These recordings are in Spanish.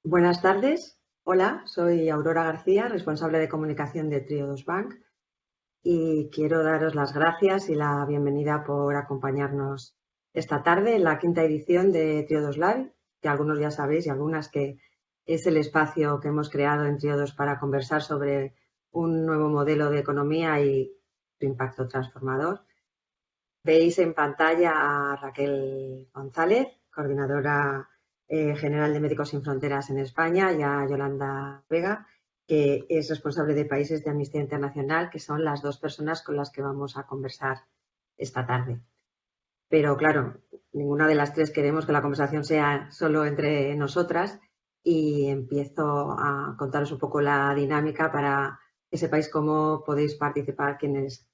Buenas tardes. Hola, soy Aurora García, responsable de comunicación de Triodos Bank y quiero daros las gracias y la bienvenida por acompañarnos esta tarde en la quinta edición de Triodos Live, que algunos ya sabéis y algunas que es el espacio que hemos creado en Triodos para conversar sobre un nuevo modelo de economía y su impacto transformador. Veis en pantalla a Raquel González, coordinadora general de Médicos Sin Fronteras en España, y a Yolanda Vega, que es responsable de Países de Amnistía Internacional, que son las dos personas con las que vamos a conversar esta tarde. Pero claro, ninguna de las tres queremos que la conversación sea solo entre nosotras y empiezo a contaros un poco la dinámica para que sepáis cómo podéis participar quienes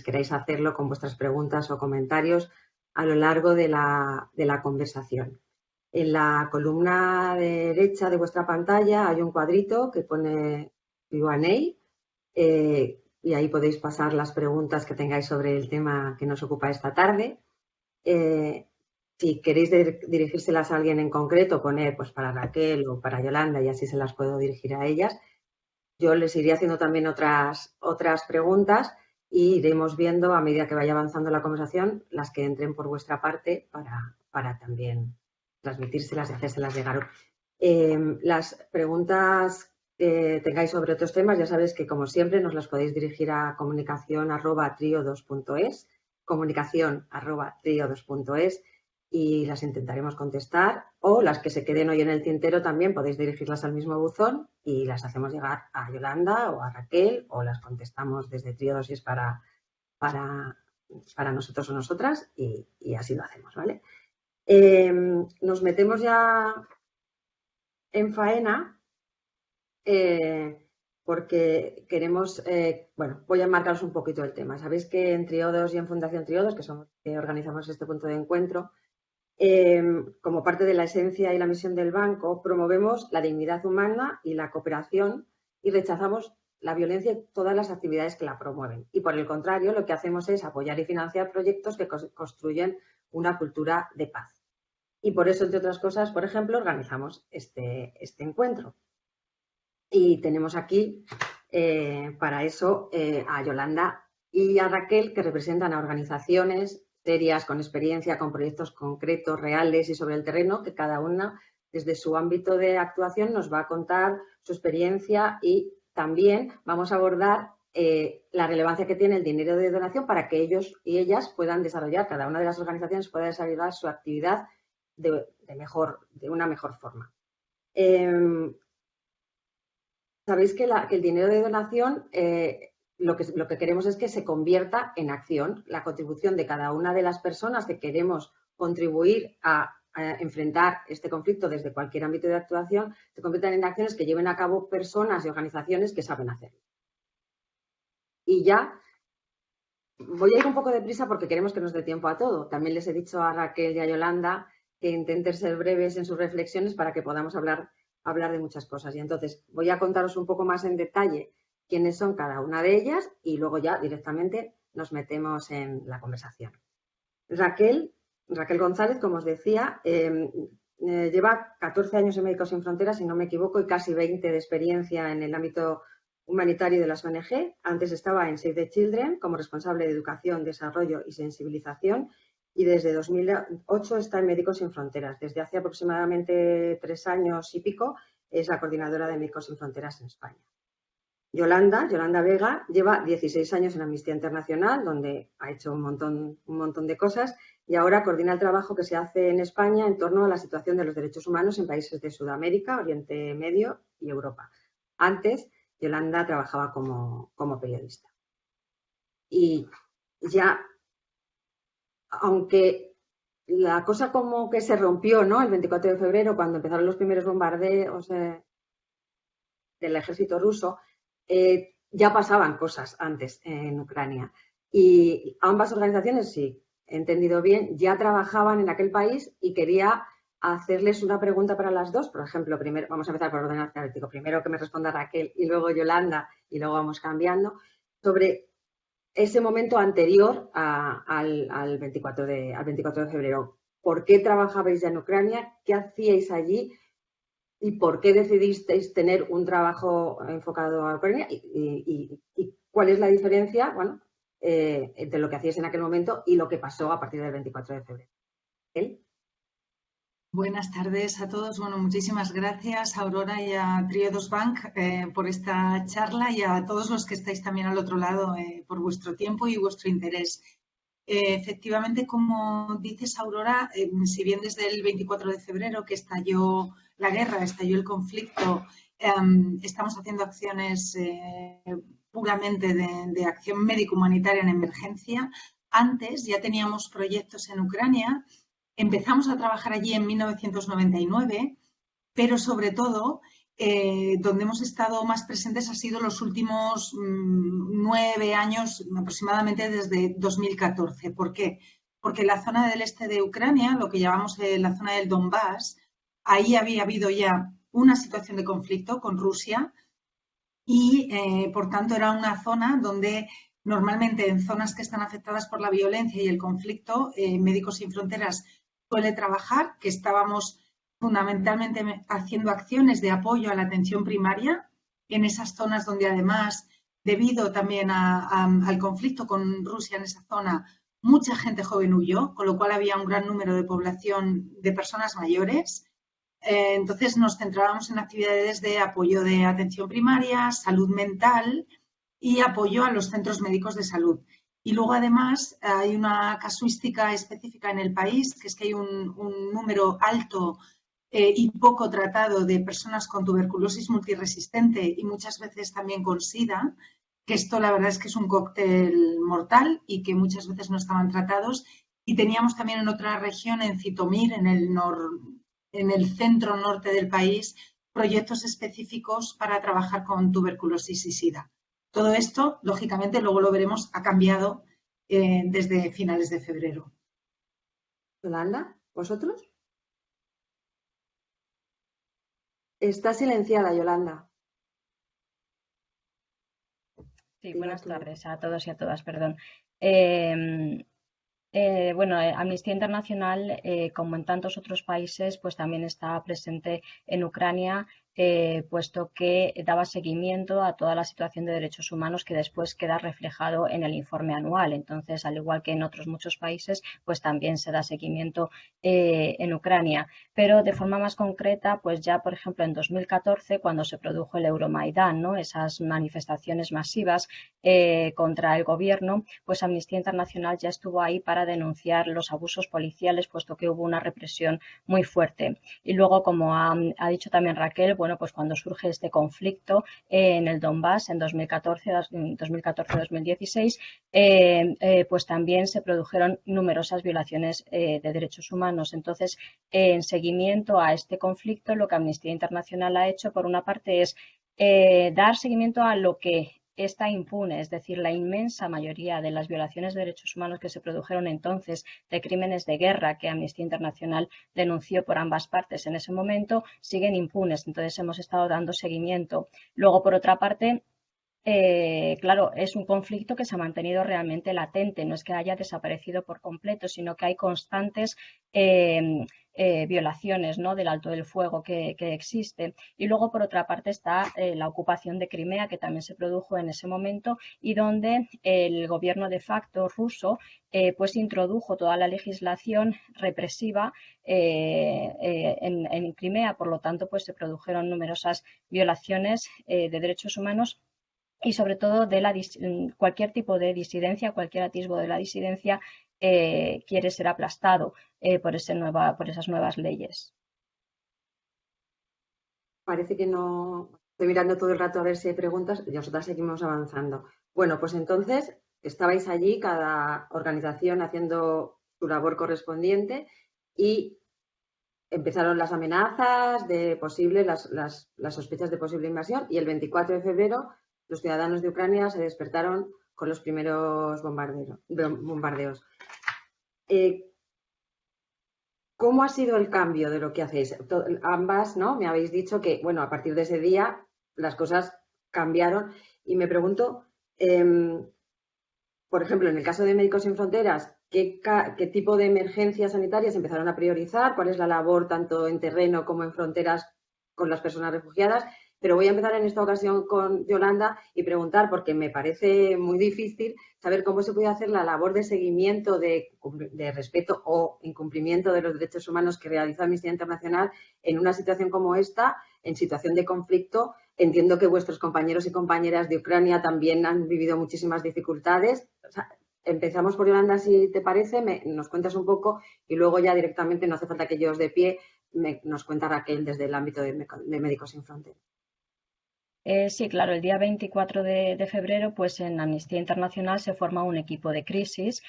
queráis hacerlo con vuestras preguntas o comentarios a lo largo de la conversación. En la columna derecha de vuestra pantalla hay un cuadrito que pone Q&A y ahí podéis pasar las preguntas que tengáis sobre el tema que nos ocupa esta tarde. Si queréis dirigírselas a alguien en concreto, poner pues para Raquel o para Yolanda y así se las puedo dirigir a ellas. Yo les iré haciendo también otras preguntas y iremos viendo a medida que vaya avanzando la conversación las que entren por vuestra parte para también transmitírselas y hacérselas llegar. Las preguntas que tengáis sobre otros temas, ya sabéis que como siempre nos las podéis dirigir a comunicación@triodos.es, comunicación@triodos.es y las intentaremos contestar, o las que se queden hoy en el tintero también podéis dirigirlas al mismo buzón y las hacemos llegar a Yolanda o a Raquel o las contestamos desde Triodos si es para nosotros o nosotras y así lo hacemos, ¿vale? Nos metemos ya en faena porque queremos, bueno, voy a marcaros un poquito el tema. Sabéis que en Triodos y en Fundación Triodos, que somos que organizamos este punto de encuentro, como parte de la esencia y la misión del banco, promovemos la dignidad humana y la cooperación y rechazamos la violencia y todas las actividades que la promueven. Y por el contrario, lo que hacemos es apoyar y financiar proyectos que construyen una cultura de paz. Y por eso, entre otras cosas, por ejemplo, organizamos este encuentro. Y tenemos aquí, para eso, a Yolanda y a Raquel, que representan a organizaciones serias, con experiencia, con proyectos concretos, reales y sobre el terreno, que cada una, desde su ámbito de actuación, nos va a contar su experiencia y también vamos a abordar la relevancia que tiene el dinero de donación para que ellos y ellas puedan desarrollar, cada una de las organizaciones pueda desarrollar su actividad de una mejor forma. Sabéis que el dinero de donación lo que queremos es que se convierta en acción. La contribución de cada una de las personas que queremos contribuir a enfrentar este conflicto desde cualquier ámbito de actuación se conviertan en acciones que lleven a cabo personas y organizaciones que saben hacerlo. Y ya voy a ir un poco deprisa porque queremos que nos dé tiempo a todo. También les he dicho a Raquel y a Yolanda que intenten ser breves en sus reflexiones para que podamos hablar de muchas cosas. Y entonces voy a contaros un poco más en detalle quiénes son cada una de ellas y luego ya directamente nos metemos en la conversación. Raquel González, como os decía, lleva 14 años en Médicos Sin Fronteras, si no me equivoco, y casi 20 de experiencia en el ámbito humanitario de las ONG. Antes estaba en Save the Children como responsable de educación, desarrollo y sensibilización y desde 2008 está en Médicos Sin Fronteras. Desde hace aproximadamente 3 años y pico es la coordinadora de Médicos Sin Fronteras en España. Yolanda Vega, lleva 16 años en Amnistía Internacional, donde ha hecho un montón de cosas y ahora coordina el trabajo que se hace en España en torno a la situación de los derechos humanos en países de Sudamérica, Oriente Medio y Europa. Antes, Yolanda trabajaba como periodista. Y ya, aunque la cosa como que se rompió, ¿no? El 24 de febrero, cuando empezaron los primeros bombardeos del ejército ruso, ya pasaban cosas antes en Ucrania. Y ambas organizaciones, si he entendido bien, ya trabajaban en aquel país y quería hacerles una pregunta para las dos. Por ejemplo, primero, vamos a empezar por orden alfabético. Primero que me responda Raquel y luego Yolanda y luego vamos cambiando. Sobre ese momento anterior al 24 de febrero. ¿Por qué trabajabais ya en Ucrania? ¿Qué hacíais allí? ¿Y por qué decidisteis tener un trabajo enfocado a Ucrania? ¿Y cuál es la diferencia, bueno, entre lo que hacíais en aquel momento y lo que pasó a partir del 24 de febrero? ¿Él? Buenas tardes a todos. Bueno, muchísimas gracias a Aurora y a Triodos Bank por esta charla y a todos los que estáis también al otro lado por vuestro tiempo y vuestro interés. Efectivamente, como dices, Aurora, si bien desde el 24 de febrero que estalló la guerra, estalló el conflicto, estamos haciendo acciones puramente de acción médico-humanitaria en emergencia. Antes ya teníamos proyectos en Ucrania. Empezamos a trabajar allí en 1999, pero sobre todo donde hemos estado más presentes ha sido los últimos 9 años, aproximadamente desde 2014. ¿Por qué? Porque en la zona del este de Ucrania, lo que llamamos la zona del Donbass, ahí había habido ya una situación de conflicto con Rusia y, por tanto, era una zona donde normalmente en zonas que están afectadas por la violencia y el conflicto, Médicos Sin Fronteras suele trabajar, que estábamos fundamentalmente haciendo acciones de apoyo a la atención primaria en esas zonas donde además, debido también al conflicto con Rusia en esa zona, mucha gente joven huyó, con lo cual había un gran número de población de personas mayores. Entonces nos centrábamos en actividades de apoyo de atención primaria, salud mental y apoyo a los centros médicos de salud. Y luego, además, hay una casuística específica en el país, que es que hay un número alto y poco tratado de personas con tuberculosis multiresistente y muchas veces también con SIDA, que esto la verdad es que es un cóctel mortal y que muchas veces no estaban tratados. Y teníamos también en otra región, en Zitomir, en el centro norte del país, proyectos específicos para trabajar con tuberculosis y SIDA. Todo esto, lógicamente, luego lo veremos, ha cambiado desde finales de febrero. ¿Yolanda? ¿Vosotros? Está silenciada, Yolanda. Sí, Tira buenas tú. tardes a todos y a todas, perdón. Bueno, Amnistía Internacional, como en tantos otros países, pues también está presente en Ucrania, puesto que daba seguimiento a toda la situación de derechos humanos que después queda reflejado en el informe anual. Entonces, al igual que en otros muchos países, pues también se da seguimiento en Ucrania. Pero de forma más concreta, pues ya, por ejemplo, en 2014, cuando se produjo el Euromaidán, ¿no? Esas manifestaciones masivas contra el gobierno, pues Amnistía Internacional ya estuvo ahí para denunciar los abusos policiales, puesto que hubo una represión muy fuerte. Y luego, como ha dicho también Raquel, bueno, pues cuando surge este conflicto en el Donbass en 2014-2016, pues también se produjeron numerosas violaciones de derechos humanos. Entonces, en seguimiento a este conflicto, lo que Amnistía Internacional ha hecho, por una parte, es dar seguimiento a lo que está impune, es decir, la inmensa mayoría de las violaciones de derechos humanos que se produjeron entonces, de crímenes de guerra que Amnistía Internacional denunció por ambas partes en ese momento, siguen impunes. Entonces hemos estado dando seguimiento. Luego, por otra parte, claro, es un conflicto que se ha mantenido realmente latente, no es que haya desaparecido por completo, sino que hay constantes violaciones, ¿no?, del alto del fuego que existe. Y luego, por otra parte, está la ocupación de Crimea, que también se produjo en ese momento y donde el gobierno de facto ruso pues introdujo toda la legislación represiva en Crimea. Por lo tanto, pues se produjeron numerosas violaciones de derechos humanos y sobre todo de cualquier tipo de disidencia, cualquier atisbo de la disidencia quiere ser aplastado por esas nuevas leyes. Parece que no. Estoy mirando todo el rato a ver si hay preguntas y nosotras seguimos avanzando. Bueno, pues entonces estabais allí, cada organización haciendo su labor correspondiente y empezaron las amenazas de las sospechas de posible invasión y el 24 de febrero los ciudadanos de Ucrania se despertaron con los primeros bombardeos. ¿Cómo ha sido el cambio de lo que hacéis? Ambas, ¿no? Me habéis dicho que, bueno, a partir de ese día las cosas cambiaron y me pregunto, por ejemplo, en el caso de Médicos Sin Fronteras, ¿qué tipo de emergencias sanitarias empezaron a priorizar? ¿Cuál es la labor tanto en terreno como en fronteras con las personas refugiadas. Pero voy a empezar en esta ocasión con Yolanda y preguntar, porque me parece muy difícil saber cómo se puede hacer la labor de seguimiento de respeto o incumplimiento de los derechos humanos que realiza Amnistía Internacional en una situación como esta, en situación de conflicto. Entiendo que vuestros compañeros y compañeras de Ucrania también han vivido muchísimas dificultades. O sea, empezamos por Yolanda, si te parece, nos cuentas un poco y luego ya directamente, no hace falta que yo os dé pie, nos cuenta Raquel desde el ámbito de Médicos Sin Fronteras. Sí, claro, el día 24 de febrero, pues en Amnistía Internacional se forma un equipo de crisis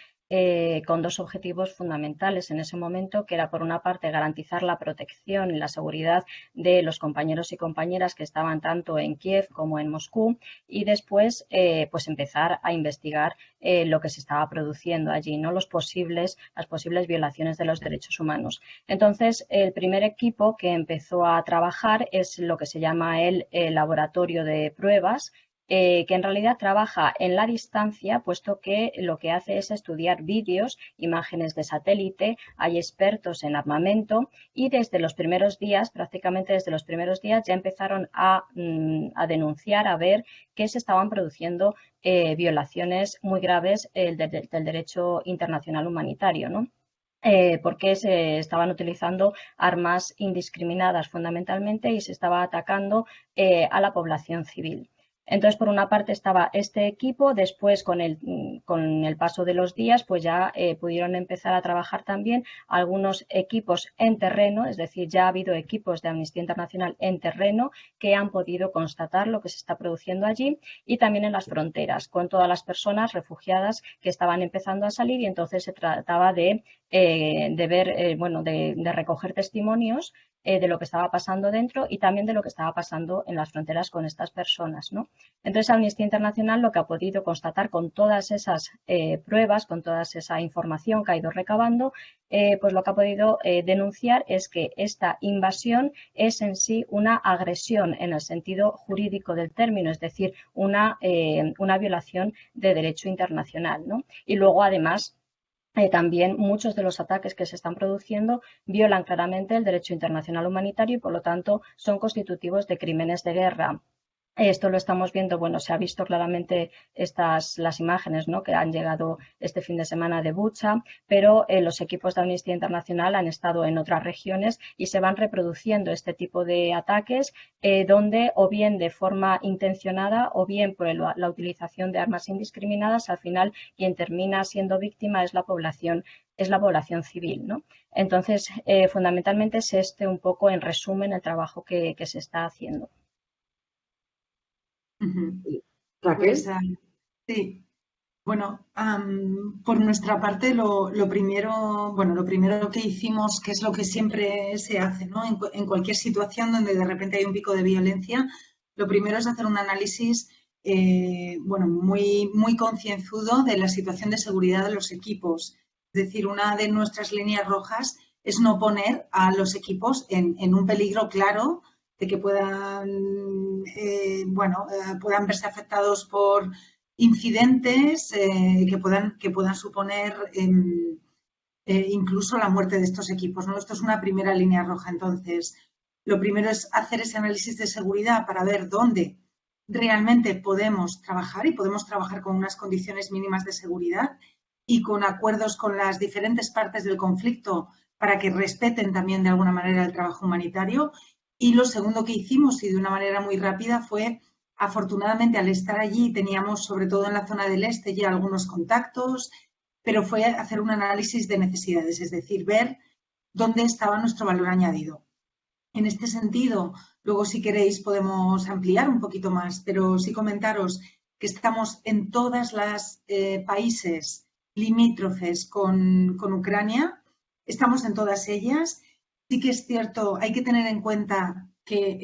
con dos objetivos fundamentales en ese momento, que era por una parte garantizar la protección y la seguridad de los compañeros y compañeras que estaban tanto en Kiev como en Moscú, y después pues empezar a investigar lo que se estaba produciendo allí, ¿no? Las posibles violaciones de los derechos humanos. Entonces, el primer equipo que empezó a trabajar es lo que se llama el laboratorio de pruebas, que en realidad trabaja en la distancia, puesto que lo que hace es estudiar vídeos, imágenes de satélite, hay expertos en armamento y desde los primeros días, prácticamente desde los primeros días, ya empezaron a denunciar, a ver que se estaban produciendo violaciones muy graves del derecho internacional humanitario, ¿no? Porque se estaban utilizando armas indiscriminadas fundamentalmente y se estaba atacando a la población civil. Entonces, por una parte estaba este equipo, después con el paso de los días, pues ya pudieron empezar a trabajar también algunos equipos en terreno, es decir, ya ha habido equipos de Amnistía Internacional en terreno que han podido constatar lo que se está produciendo allí, y también en las fronteras, con todas las personas refugiadas que estaban empezando a salir, y entonces se trataba de ver, de recoger testimonios de lo que estaba pasando dentro y también de lo que estaba pasando en las fronteras con estas personas, ¿no? Entonces, Amnistía Internacional lo que ha podido constatar con todas esas pruebas, con toda esa información que ha ido recabando, pues lo que ha podido denunciar es que esta invasión es en sí una agresión en el sentido jurídico del término, es decir, una violación de derecho internacional, ¿no? Y luego, además, también muchos de los ataques que se están produciendo violan claramente el derecho internacional humanitario y, por lo tanto, son constitutivos de crímenes de guerra. Esto lo estamos viendo, bueno, se ha visto claramente las imágenes, ¿no?, que han llegado este fin de semana de Bucha, pero los equipos de Amnistía Internacional han estado en otras regiones y se van reproduciendo este tipo de ataques donde, o bien de forma intencionada o bien por la utilización de armas indiscriminadas, al final quien termina siendo víctima es la población civil, ¿no? Entonces, fundamentalmente es un poco, en resumen, el trabajo que se está haciendo. Raquel. Pues, sí. Bueno, por nuestra parte, lo primero que hicimos, que es lo que siempre se hace, ¿no?, en cualquier situación donde de repente hay un pico de violencia, lo primero es hacer un análisis muy, muy concienzudo de la situación de seguridad de los equipos. Es decir, una de nuestras líneas rojas es no poner a los equipos en un peligro claro de que puedan verse afectados por incidentes que puedan suponer incluso la muerte de estos equipos, ¿no? Esto es una primera línea roja. Entonces, lo primero es hacer ese análisis de seguridad para ver dónde realmente podemos trabajar, y podemos trabajar con unas condiciones mínimas de seguridad y con acuerdos con las diferentes partes del conflicto para que respeten también de alguna manera el trabajo humanitario. Y lo segundo que hicimos, y de una manera muy rápida, fue, afortunadamente, al estar allí teníamos, sobre todo en la zona del este, ya algunos contactos, pero fue hacer un análisis de necesidades, es decir, ver dónde estaba nuestro valor añadido. En este sentido, luego si queréis podemos ampliar un poquito más, pero sí comentaros que estamos en todas las países limítrofes con Ucrania, estamos en todas ellas. Sí que es cierto, hay que tener en cuenta que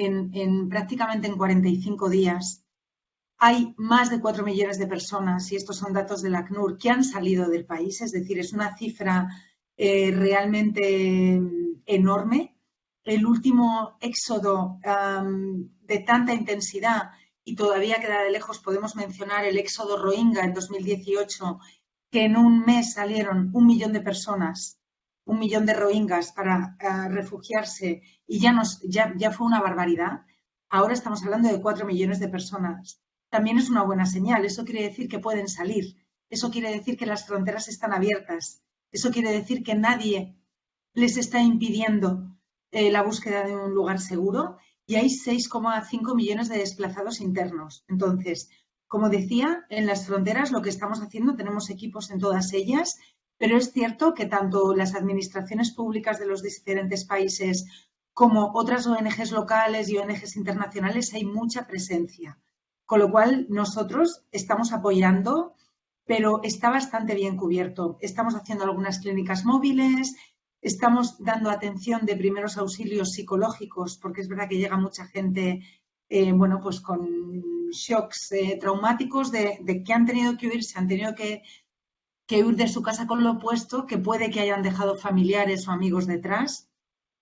prácticamente en 45 días hay más de 4 millones de personas, y estos son datos del ACNUR, que han salido del país, es decir, es una cifra realmente enorme. El último éxodo de tanta intensidad, y todavía queda de lejos, podemos mencionar el éxodo Rohingya en 2018, que en un mes salieron 1 millón de personas 1 millón de rohingyas para refugiarse y ya fue una barbaridad, ahora estamos hablando de 4 millones de personas. También es una buena señal. Eso quiere decir que pueden salir. Eso quiere decir que las fronteras están abiertas. Eso quiere decir que nadie les está impidiendo la búsqueda de un lugar seguro y hay 6,5 millones de desplazados internos. Entonces, como decía, en las fronteras lo que estamos haciendo, tenemos equipos en todas ellas, pero es cierto que tanto las administraciones públicas de los diferentes países como otras ONGs locales y ONGs internacionales hay mucha presencia. Con lo cual, nosotros estamos apoyando, pero está bastante bien cubierto. Estamos haciendo algunas clínicas móviles, estamos dando atención de primeros auxilios psicológicos, porque es verdad que llega mucha gente, bueno, pues con shocks traumáticos de que han tenido que huir, se han tenido que huir de su casa con lo opuesto, que puede que hayan dejado familiares o amigos detrás,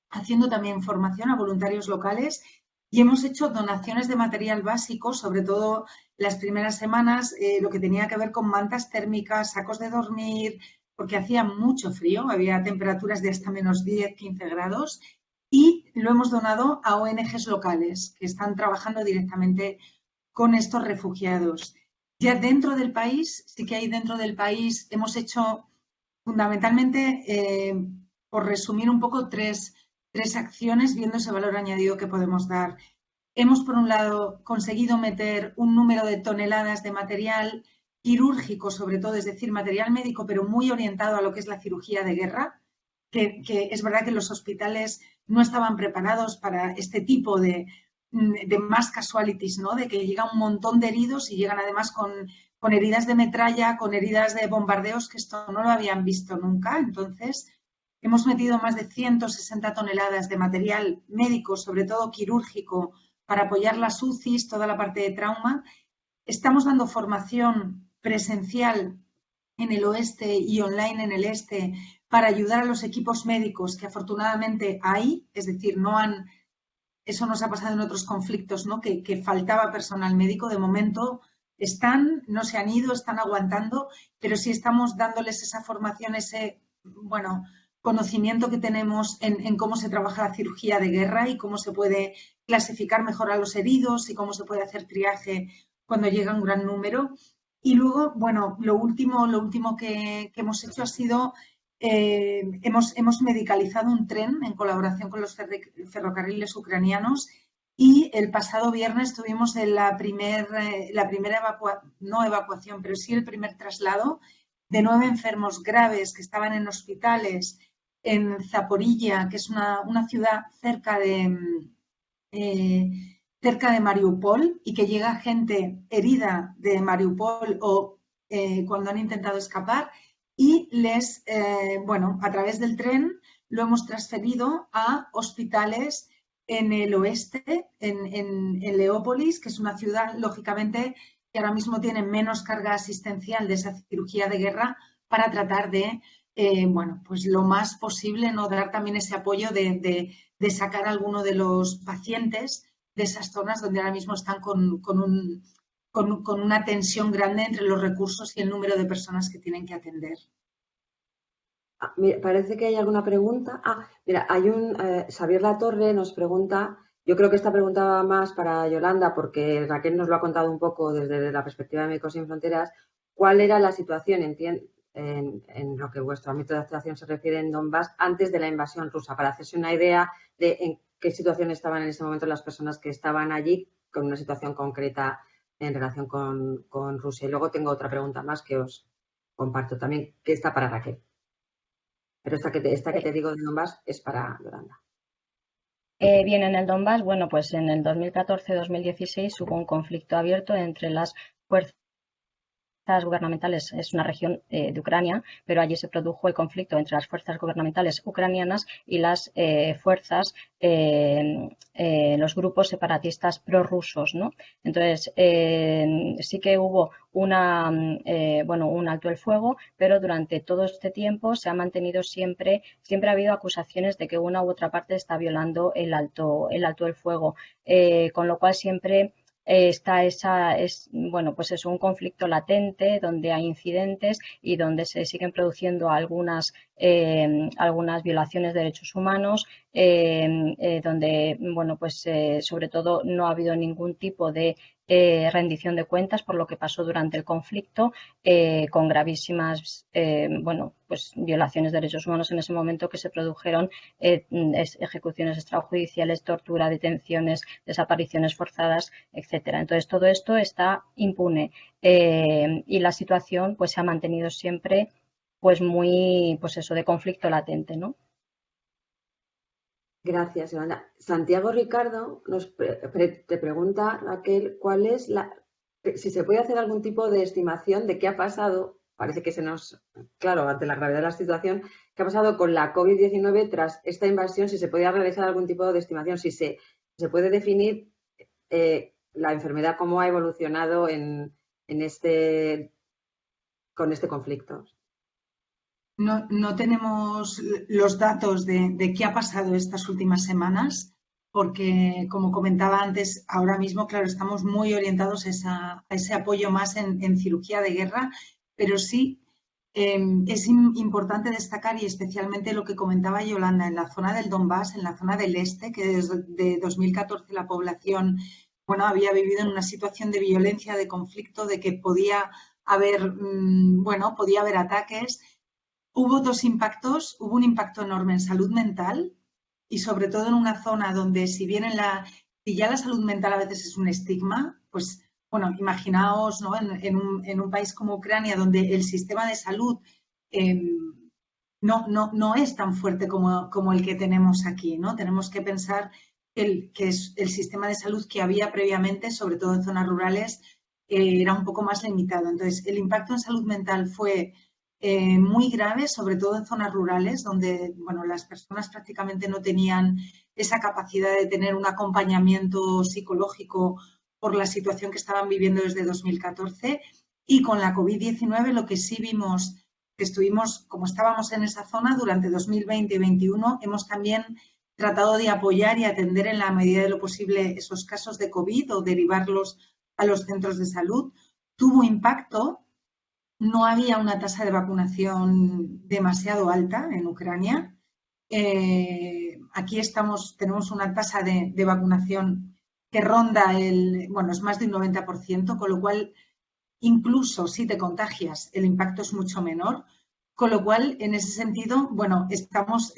haciendo también formación a voluntarios locales y hemos hecho donaciones de material básico, sobre todo las primeras semanas, lo que tenía que ver con mantas térmicas, sacos de dormir, porque hacía mucho frío, había temperaturas de hasta menos 10, 15 grados y lo hemos donado a ONGs locales que están trabajando directamente con estos refugiados. Ya dentro del país, sí que hay dentro del país, hemos hecho fundamentalmente, por resumir un poco, tres acciones viendo ese valor añadido que podemos dar. Hemos, por un lado, conseguido meter un número de toneladas de material quirúrgico, sobre todo, es decir, material médico, pero muy orientado a lo que es la cirugía de guerra, que es verdad que los hospitales no estaban preparados para este tipo de mass casualties, ¿no? De que llega un montón de heridos y llegan además con heridas de metralla, con heridas de bombardeos, que esto no lo habían visto nunca. Entonces, hemos metido más de 160 toneladas de material médico, sobre todo quirúrgico, para apoyar las UCIs, toda la parte de trauma. Estamos dando formación presencial en el oeste y online en el este para ayudar a los equipos médicos que afortunadamente hay, es decir, eso nos ha pasado en otros conflictos, ¿no? Que faltaba personal médico. De momento no se han ido, están aguantando, pero sí estamos dándoles esa formación, ese, bueno, conocimiento que tenemos en cómo se trabaja la cirugía de guerra y cómo se puede clasificar mejor a los heridos y cómo se puede hacer triaje cuando llega un gran número. Y luego, bueno, lo último que hemos hecho ha sido, hemos medicalizado un tren en colaboración con los ferrocarriles ucranianos y el pasado viernes tuvimos la primera evacuación, pero sí el primer traslado de 9 enfermos graves que estaban en hospitales en Zaporilla, que es una ciudad cerca de Mariupol, y que llega gente herida de Mariupol o cuando han intentado escapar y a través del tren lo hemos transferido a hospitales en el oeste, en Leópolis, que es una ciudad, lógicamente, que ahora mismo tiene menos carga asistencial de esa cirugía de guerra para tratar de, pues lo más posible, ¿no? Dar también ese apoyo de sacar a alguno de los pacientes de esas zonas donde ahora mismo están con una tensión grande entre los recursos y el número de personas que tienen que atender. Mira, parece que hay alguna pregunta. Mira, hay Xavier Latorre nos pregunta, yo creo que esta pregunta va más para Yolanda, porque Raquel nos lo ha contado un poco desde la perspectiva de Médicos Sin Fronteras, ¿cuál era la situación en lo que vuestro ámbito de actuación se refiere en Donbass antes de la invasión rusa? Para hacerse una idea de en qué situación estaban en ese momento las personas que estaban allí con una situación concreta en relación con Rusia. Y luego tengo otra pregunta más que os comparto también, que está para Raquel. Pero esta que te digo de Donbass es para Yolanda. Bien, en el Donbass, bueno, pues en el 2014-2016 hubo un conflicto abierto entre las fuerzas gubernamentales, es una región de Ucrania, pero allí se produjo el conflicto entre las fuerzas gubernamentales ucranianas y las fuerzas, los grupos separatistas prorrusos, ¿no? Entonces, sí que hubo un alto el fuego, pero durante todo este tiempo se ha mantenido siempre ha habido acusaciones de que una u otra parte está violando el alto el fuego, con lo cual siempre bueno, pues es un conflicto latente donde hay incidentes y donde se siguen produciendo algunas violaciones de derechos humanos, donde, bueno, pues sobre todo no ha habido ningún tipo de rendición de cuentas por lo que pasó durante el conflicto, con gravísimas bueno, pues violaciones de derechos humanos en ese momento que se produjeron, ejecuciones extrajudiciales, tortura, detenciones, desapariciones forzadas, etcétera. Entonces todo esto está impune, y la situación pues se ha mantenido siempre pues muy, pues eso, de conflicto latente, ¿no? Gracias, Yolanda. Santiago Ricardo te pregunta, Raquel, cuál es si se puede hacer algún tipo de estimación de qué ha pasado, parece que claro, ante la gravedad de la situación, qué ha pasado con la COVID-19 tras esta invasión, si se podía realizar algún tipo de estimación, si se puede definir la enfermedad, cómo ha evolucionado con este conflicto. No tenemos los datos de qué ha pasado estas últimas semanas, porque, como comentaba antes, ahora mismo, claro, estamos muy orientados a ese apoyo más en cirugía de guerra, pero sí es importante destacar, y especialmente lo que comentaba Yolanda, en la zona del Donbass, en la zona del este, que desde 2014 la población, bueno, había vivido en una situación de violencia, de conflicto, de que podía haber, bueno, podía haber ataques. Hubo dos impactos, hubo un impacto enorme en salud mental y sobre todo en una zona donde si ya la salud mental a veces es un estigma, pues bueno, imaginaos, ¿no? en un país como Ucrania donde el sistema de salud no es tan fuerte como el que tenemos aquí, ¿no? Tenemos que pensar que es el sistema de salud que había previamente, sobre todo en zonas rurales, era un poco más limitado. Entonces, el impacto en salud mental fue muy grave, sobre todo en zonas rurales, donde bueno, las personas prácticamente no tenían esa capacidad de tener un acompañamiento psicológico por la situación que estaban viviendo desde 2014. Y con la COVID-19 lo que sí vimos, que estuvimos, como estábamos en esa zona durante 2020 y 2021, hemos también tratado de apoyar y atender en la medida de lo posible esos casos de COVID o derivarlos a los centros de salud. Tuvo impacto. No había una tasa de vacunación demasiado alta en Ucrania. Aquí tenemos una tasa de vacunación que ronda bueno, es más de un 90%, con lo cual incluso si te contagias el impacto es mucho menor. Con lo cual, en ese sentido, bueno, estamos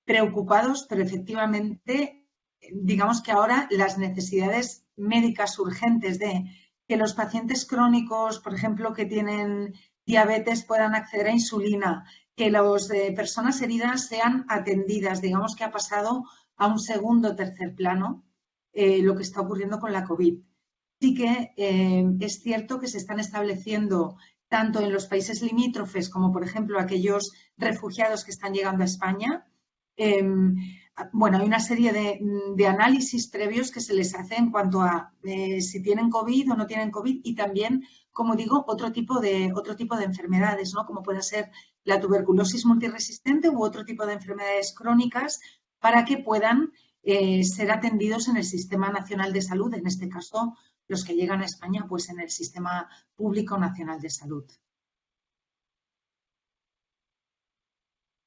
preocupados, pero efectivamente, digamos que ahora las necesidades médicas urgentes de que los pacientes crónicos, por ejemplo, que tienen diabetes puedan acceder a insulina, que las personas heridas sean atendidas, digamos que ha pasado a un segundo o tercer plano lo que está ocurriendo con la COVID. Sí que es cierto que se están estableciendo tanto en los países limítrofes como, por ejemplo, aquellos refugiados que están llegando a España. Bueno, hay una serie de análisis previos que se les hace en cuanto a si tienen COVID o no tienen COVID y también, como digo, otro tipo de enfermedades, ¿no? Como puede ser la tuberculosis multiresistente u otro tipo de enfermedades crónicas para que puedan ser atendidos en el Sistema Nacional de Salud, en este caso, los que llegan a España, pues en el Sistema Público Nacional de Salud.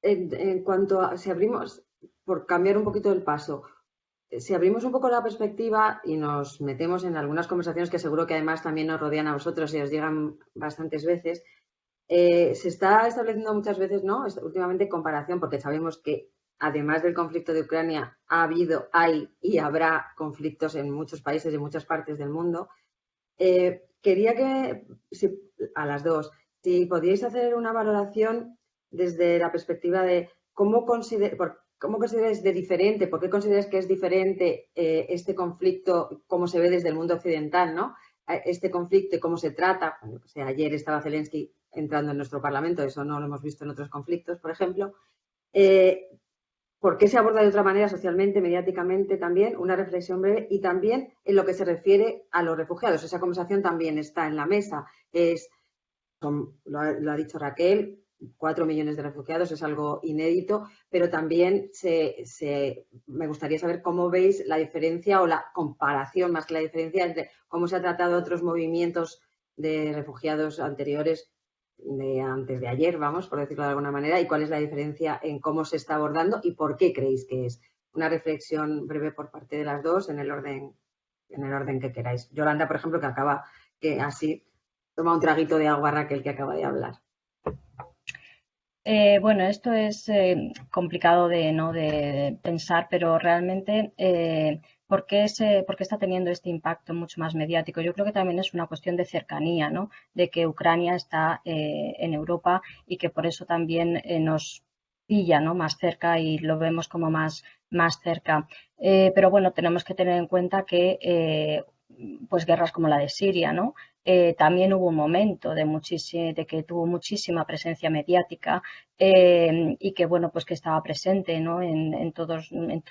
En cuanto a, si abrimos, por cambiar un poquito el paso, si abrimos un poco la perspectiva y nos metemos en algunas conversaciones que seguro que además también nos rodean a vosotros y os llegan bastantes veces, se está estableciendo muchas veces, ¿no? Últimamente comparación, porque sabemos que además del conflicto de Ucrania hay y habrá conflictos en muchos países y en muchas partes del mundo. Quería que, a las dos, si podíais hacer una valoración desde la perspectiva de cómo consideráis de diferente, por qué consideráis que es diferente este conflicto, cómo se ve desde el mundo occidental, ¿no? Este conflicto y cómo se trata. Bueno, o sea, ayer estaba Zelensky entrando en nuestro Parlamento, eso no lo hemos visto en otros conflictos, por ejemplo. ¿Por qué se aborda de otra manera socialmente, mediáticamente también? Una reflexión breve y también en lo que se refiere a los refugiados. Esa conversación también está en la mesa. Lo ha dicho Raquel, 4 millones de refugiados, es algo inédito, pero también me gustaría saber cómo veis la diferencia o la comparación, más que la diferencia, entre cómo se ha tratado otros movimientos de refugiados anteriores, antes de ayer, vamos, por decirlo de alguna manera, y cuál es la diferencia en cómo se está abordando y por qué creéis que es. Una reflexión breve por parte de las dos en el orden que queráis. Yolanda, por ejemplo, que así toma un traguito de agua, Raquel, que acaba de hablar. Bueno, esto es complicado de pensar, pero realmente ¿por qué está teniendo este impacto mucho más mediático? Yo creo que también es una cuestión de cercanía, ¿no? De que Ucrania está en Europa y que por eso también nos pilla, ¿no? Más cerca y lo vemos como más cerca. Pero bueno, tenemos que tener en cuenta que pues guerras como la de Siria, ¿no? También hubo un momento de que tuvo muchísima presencia mediática y que bueno pues que estaba presente, ¿no?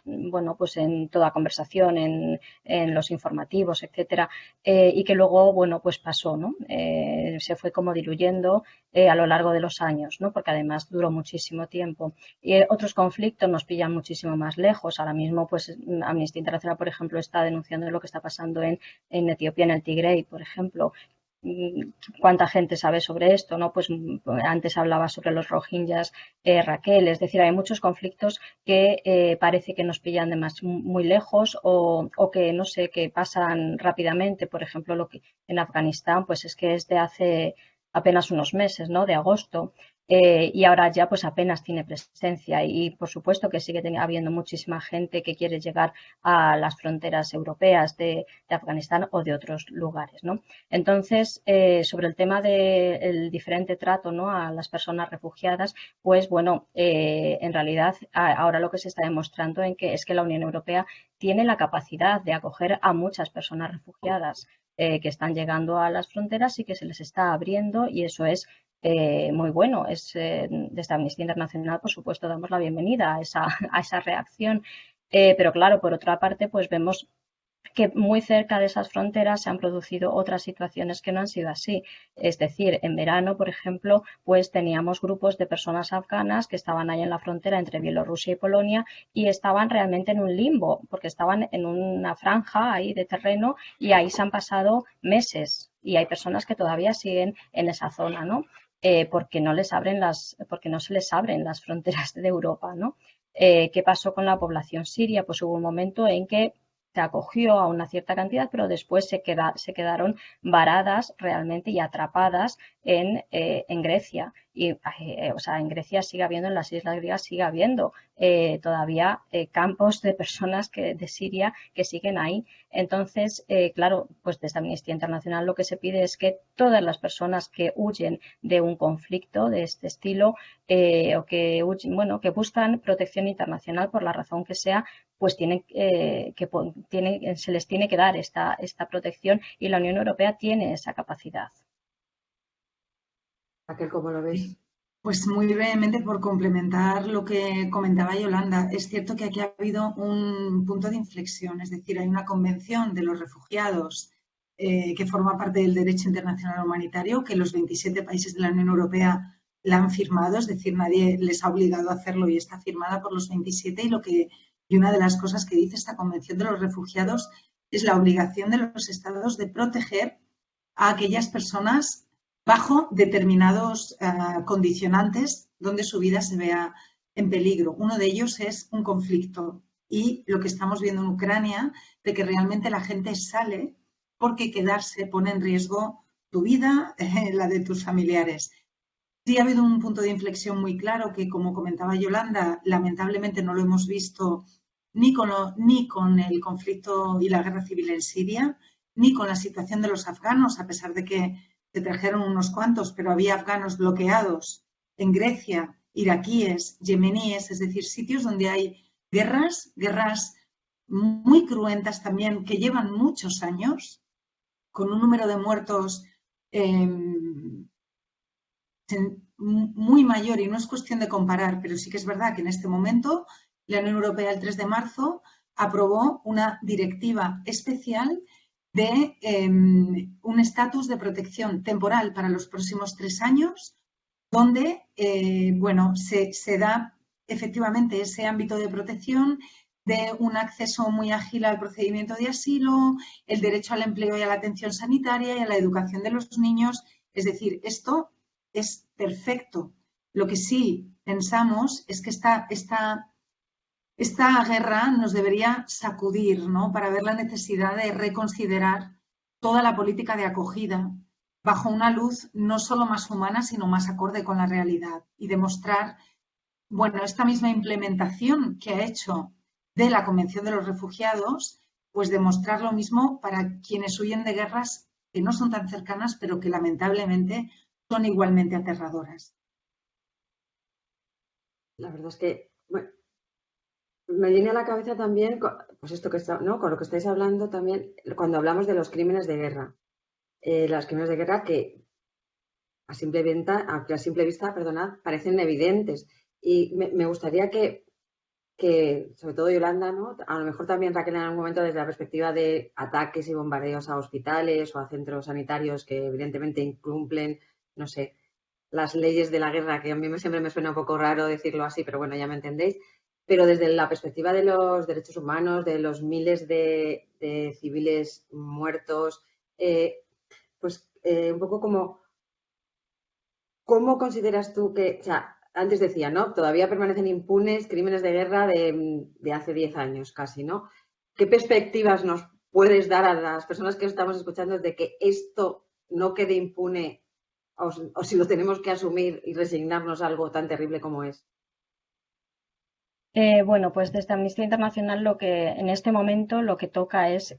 Bueno pues en toda conversación, en los informativos, etcétera, y que luego bueno pues pasó, ¿no? Se fue como diluyendo a lo largo de los años, ¿no? Porque además duró muchísimo tiempo. Y otros conflictos nos pillan muchísimo más lejos. Ahora mismo pues Amnistía Internacional, por ejemplo, está denunciando lo que está pasando en Etiopía, en el Tigray, por ejemplo. ¿Cuánta gente sabe sobre esto? ¿No? Pues antes hablaba sobre los rohingyas, Raquel, es decir, hay muchos conflictos que parece que nos pillan de muy lejos o que no sé, que pasan rápidamente. Por ejemplo, lo que en Afganistán pues es que es de hace apenas unos meses, ¿no? De agosto. Y ahora ya pues apenas tiene presencia y por supuesto que sigue habiendo muchísima gente que quiere llegar a las fronteras europeas de Afganistán o de otros lugares, ¿no? Entonces, sobre el tema del diferente trato, ¿no? A las personas refugiadas, pues bueno, en realidad ahora lo que se está demostrando es que la Unión Europea tiene la capacidad de acoger a muchas personas refugiadas que están llegando a las fronteras y que se les está abriendo y eso es muy bueno. Desde Amnistía Internacional, por supuesto, damos la bienvenida a esa reacción. Pero claro, por otra parte, pues vemos que muy cerca de esas fronteras se han producido otras situaciones que no han sido así. Es decir, en verano, por ejemplo, pues teníamos grupos de personas afganas que estaban ahí en la frontera entre Bielorrusia y Polonia y estaban realmente en un limbo, porque estaban en una franja ahí de terreno y ahí se han pasado meses y hay personas que todavía siguen en esa zona, ¿no? Porque no se les abren las fronteras de Europa, ¿no? ¿Qué pasó con la población siria? Pues hubo un momento en que se acogió a una cierta cantidad, pero después se quedaron varadas realmente y atrapadas en Grecia. Y, o sea, en Grecia sigue habiendo, en las islas griegas sigue habiendo todavía campos de personas de Siria que siguen ahí. Entonces, claro, pues desde Amnistía Internacional lo que se pide es que todas las personas que huyen de un conflicto de este estilo o que buscan protección internacional por la razón que sea, pues se les tiene que dar esta protección y la Unión Europea tiene esa capacidad. Raquel, ¿cómo lo ves? Pues muy brevemente por complementar lo que comentaba Yolanda, es cierto que aquí ha habido un punto de inflexión, es decir, hay una convención de los refugiados que forma parte del derecho internacional humanitario, que los 27 países de la Unión Europea la han firmado, es decir, nadie les ha obligado a hacerlo y está firmada por los 27 y una de las cosas que dice esta Convención de los Refugiados es la obligación de los Estados de proteger a aquellas personas bajo determinados condicionantes donde su vida se vea en peligro. Uno de ellos es un conflicto y lo que estamos viendo en Ucrania, de que realmente la gente sale porque quedarse pone en riesgo tu vida, la de tus familiares. Sí ha habido un punto de inflexión muy claro que, como comentaba Yolanda, lamentablemente no lo hemos visto ni con el conflicto y la guerra civil en Siria, ni con la situación de los afganos, a pesar de que se trajeron unos cuantos, pero había afganos bloqueados en Grecia, iraquíes, yemeníes, es decir, sitios donde hay guerras muy cruentas también, que llevan muchos años, con un número de muertos muy mayor, y no es cuestión de comparar, pero sí que es verdad que en este momento la Unión Europea el 3 de marzo aprobó una directiva especial de un estatus de protección temporal para los próximos 3 años donde bueno, se da efectivamente ese ámbito de protección, de un acceso muy ágil al procedimiento de asilo, el derecho al empleo y a la atención sanitaria y a la educación de los niños. Es decir, esto es perfecto. Lo que sí pensamos es que esta guerra nos debería sacudir, ¿no?, para ver la necesidad de reconsiderar toda la política de acogida bajo una luz no solo más humana, sino más acorde con la realidad, y demostrar, bueno, esta misma implementación que ha hecho de la Convención de los Refugiados, pues demostrar lo mismo para quienes huyen de guerras que no son tan cercanas, pero que lamentablemente son igualmente aterradoras. La verdad es que, bueno, me viene a la cabeza también, pues esto que está, ¿no?, con lo que estáis hablando también, cuando hablamos de los crímenes de guerra. Los crímenes de guerra que a simple vista, perdonad, parecen evidentes. Y me gustaría que, sobre todo Yolanda, ¿no?, a lo mejor también Raquel en algún momento desde la perspectiva de ataques y bombardeos a hospitales o a centros sanitarios que evidentemente incumplen, no sé, las leyes de la guerra, que a mí siempre me suena un poco raro decirlo así, pero bueno, ya me entendéis. Pero desde la perspectiva de los derechos humanos, de los miles de civiles muertos, pues un poco como, ¿cómo consideras tú que, o sea, antes decía, ¿no?, todavía permanecen impunes crímenes de guerra de hace 10 años casi, ¿no? ¿Qué perspectivas nos puedes dar a las personas que estamos escuchando de que esto no quede impune o si lo tenemos que asumir y resignarnos a algo tan terrible como es? Bueno, pues desde Amnistía Internacional lo que en este momento lo que toca es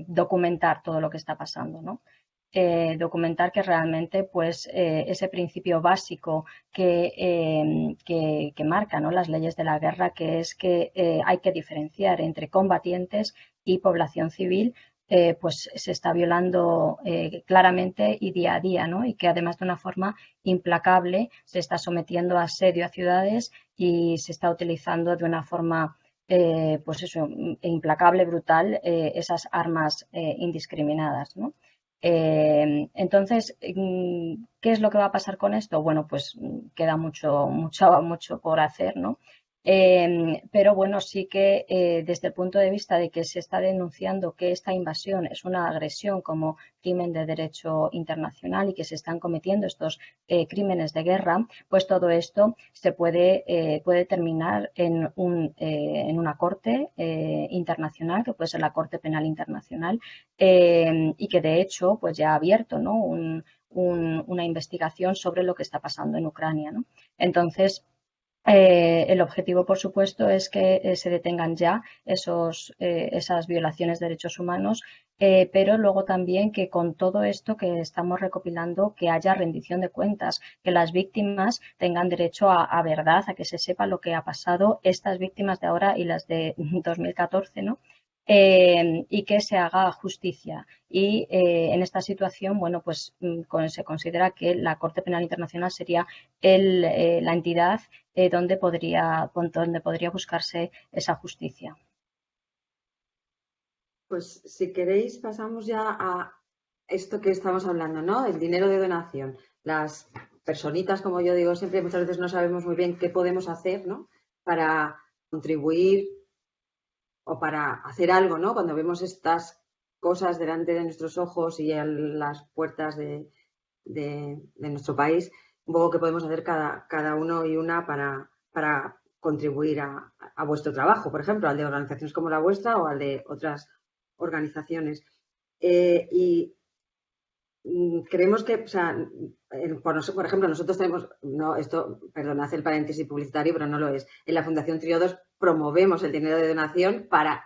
documentar todo lo que está pasando, ¿no? Documentar que realmente pues ese principio básico que marca, ¿no?, las leyes de la guerra, que es que hay que diferenciar entre combatientes y población civil, pues se está violando claramente y día a día, ¿no? Y que además de una forma implacable se está sometiendo a asedio a ciudades y se está utilizando de una forma pues eso, implacable, brutal, esas armas indiscriminadas, ¿no? Entonces, ¿qué es lo que va a pasar con esto? Bueno, pues queda mucho por hacer, ¿no? Pero bueno, sí que desde el punto de vista de que se está denunciando que esta invasión es una agresión como crimen de derecho internacional y que se están cometiendo estos crímenes de guerra, pues todo esto se puede terminar en una corte internacional, que puede ser la Corte Penal Internacional, y que de hecho pues ya ha abierto, ¿no?, una investigación sobre lo que está pasando en Ucrania, ¿no? Entonces, el objetivo, por supuesto, es que se detengan ya esas violaciones de derechos humanos, pero luego también que con todo esto que estamos recopilando, que haya rendición de cuentas, que las víctimas tengan derecho a verdad, a que se sepa lo que ha pasado, estas víctimas de ahora y las de 2014, ¿no? Y que se haga justicia. Y en esta situación, bueno, pues se considera que la Corte Penal Internacional sería la entidad donde podría buscarse esa justicia. Pues si queréis pasamos ya a esto que estamos hablando, ¿no?, el dinero de donación. Las personitas, como yo digo siempre, muchas veces no sabemos muy bien qué podemos hacer, ¿no?, para contribuir o para hacer algo, ¿no?, cuando vemos estas cosas delante de nuestros ojos y en las puertas de nuestro país, un poco qué podemos hacer cada uno y una para contribuir a vuestro trabajo, por ejemplo, al de organizaciones como la vuestra o al de otras organizaciones. Y creemos que, o sea, por ejemplo, nosotros tenemos, no, esto, perdonad el paréntesis publicitario, pero no lo es. En la Fundación Trío 2 promovemos el dinero de donación para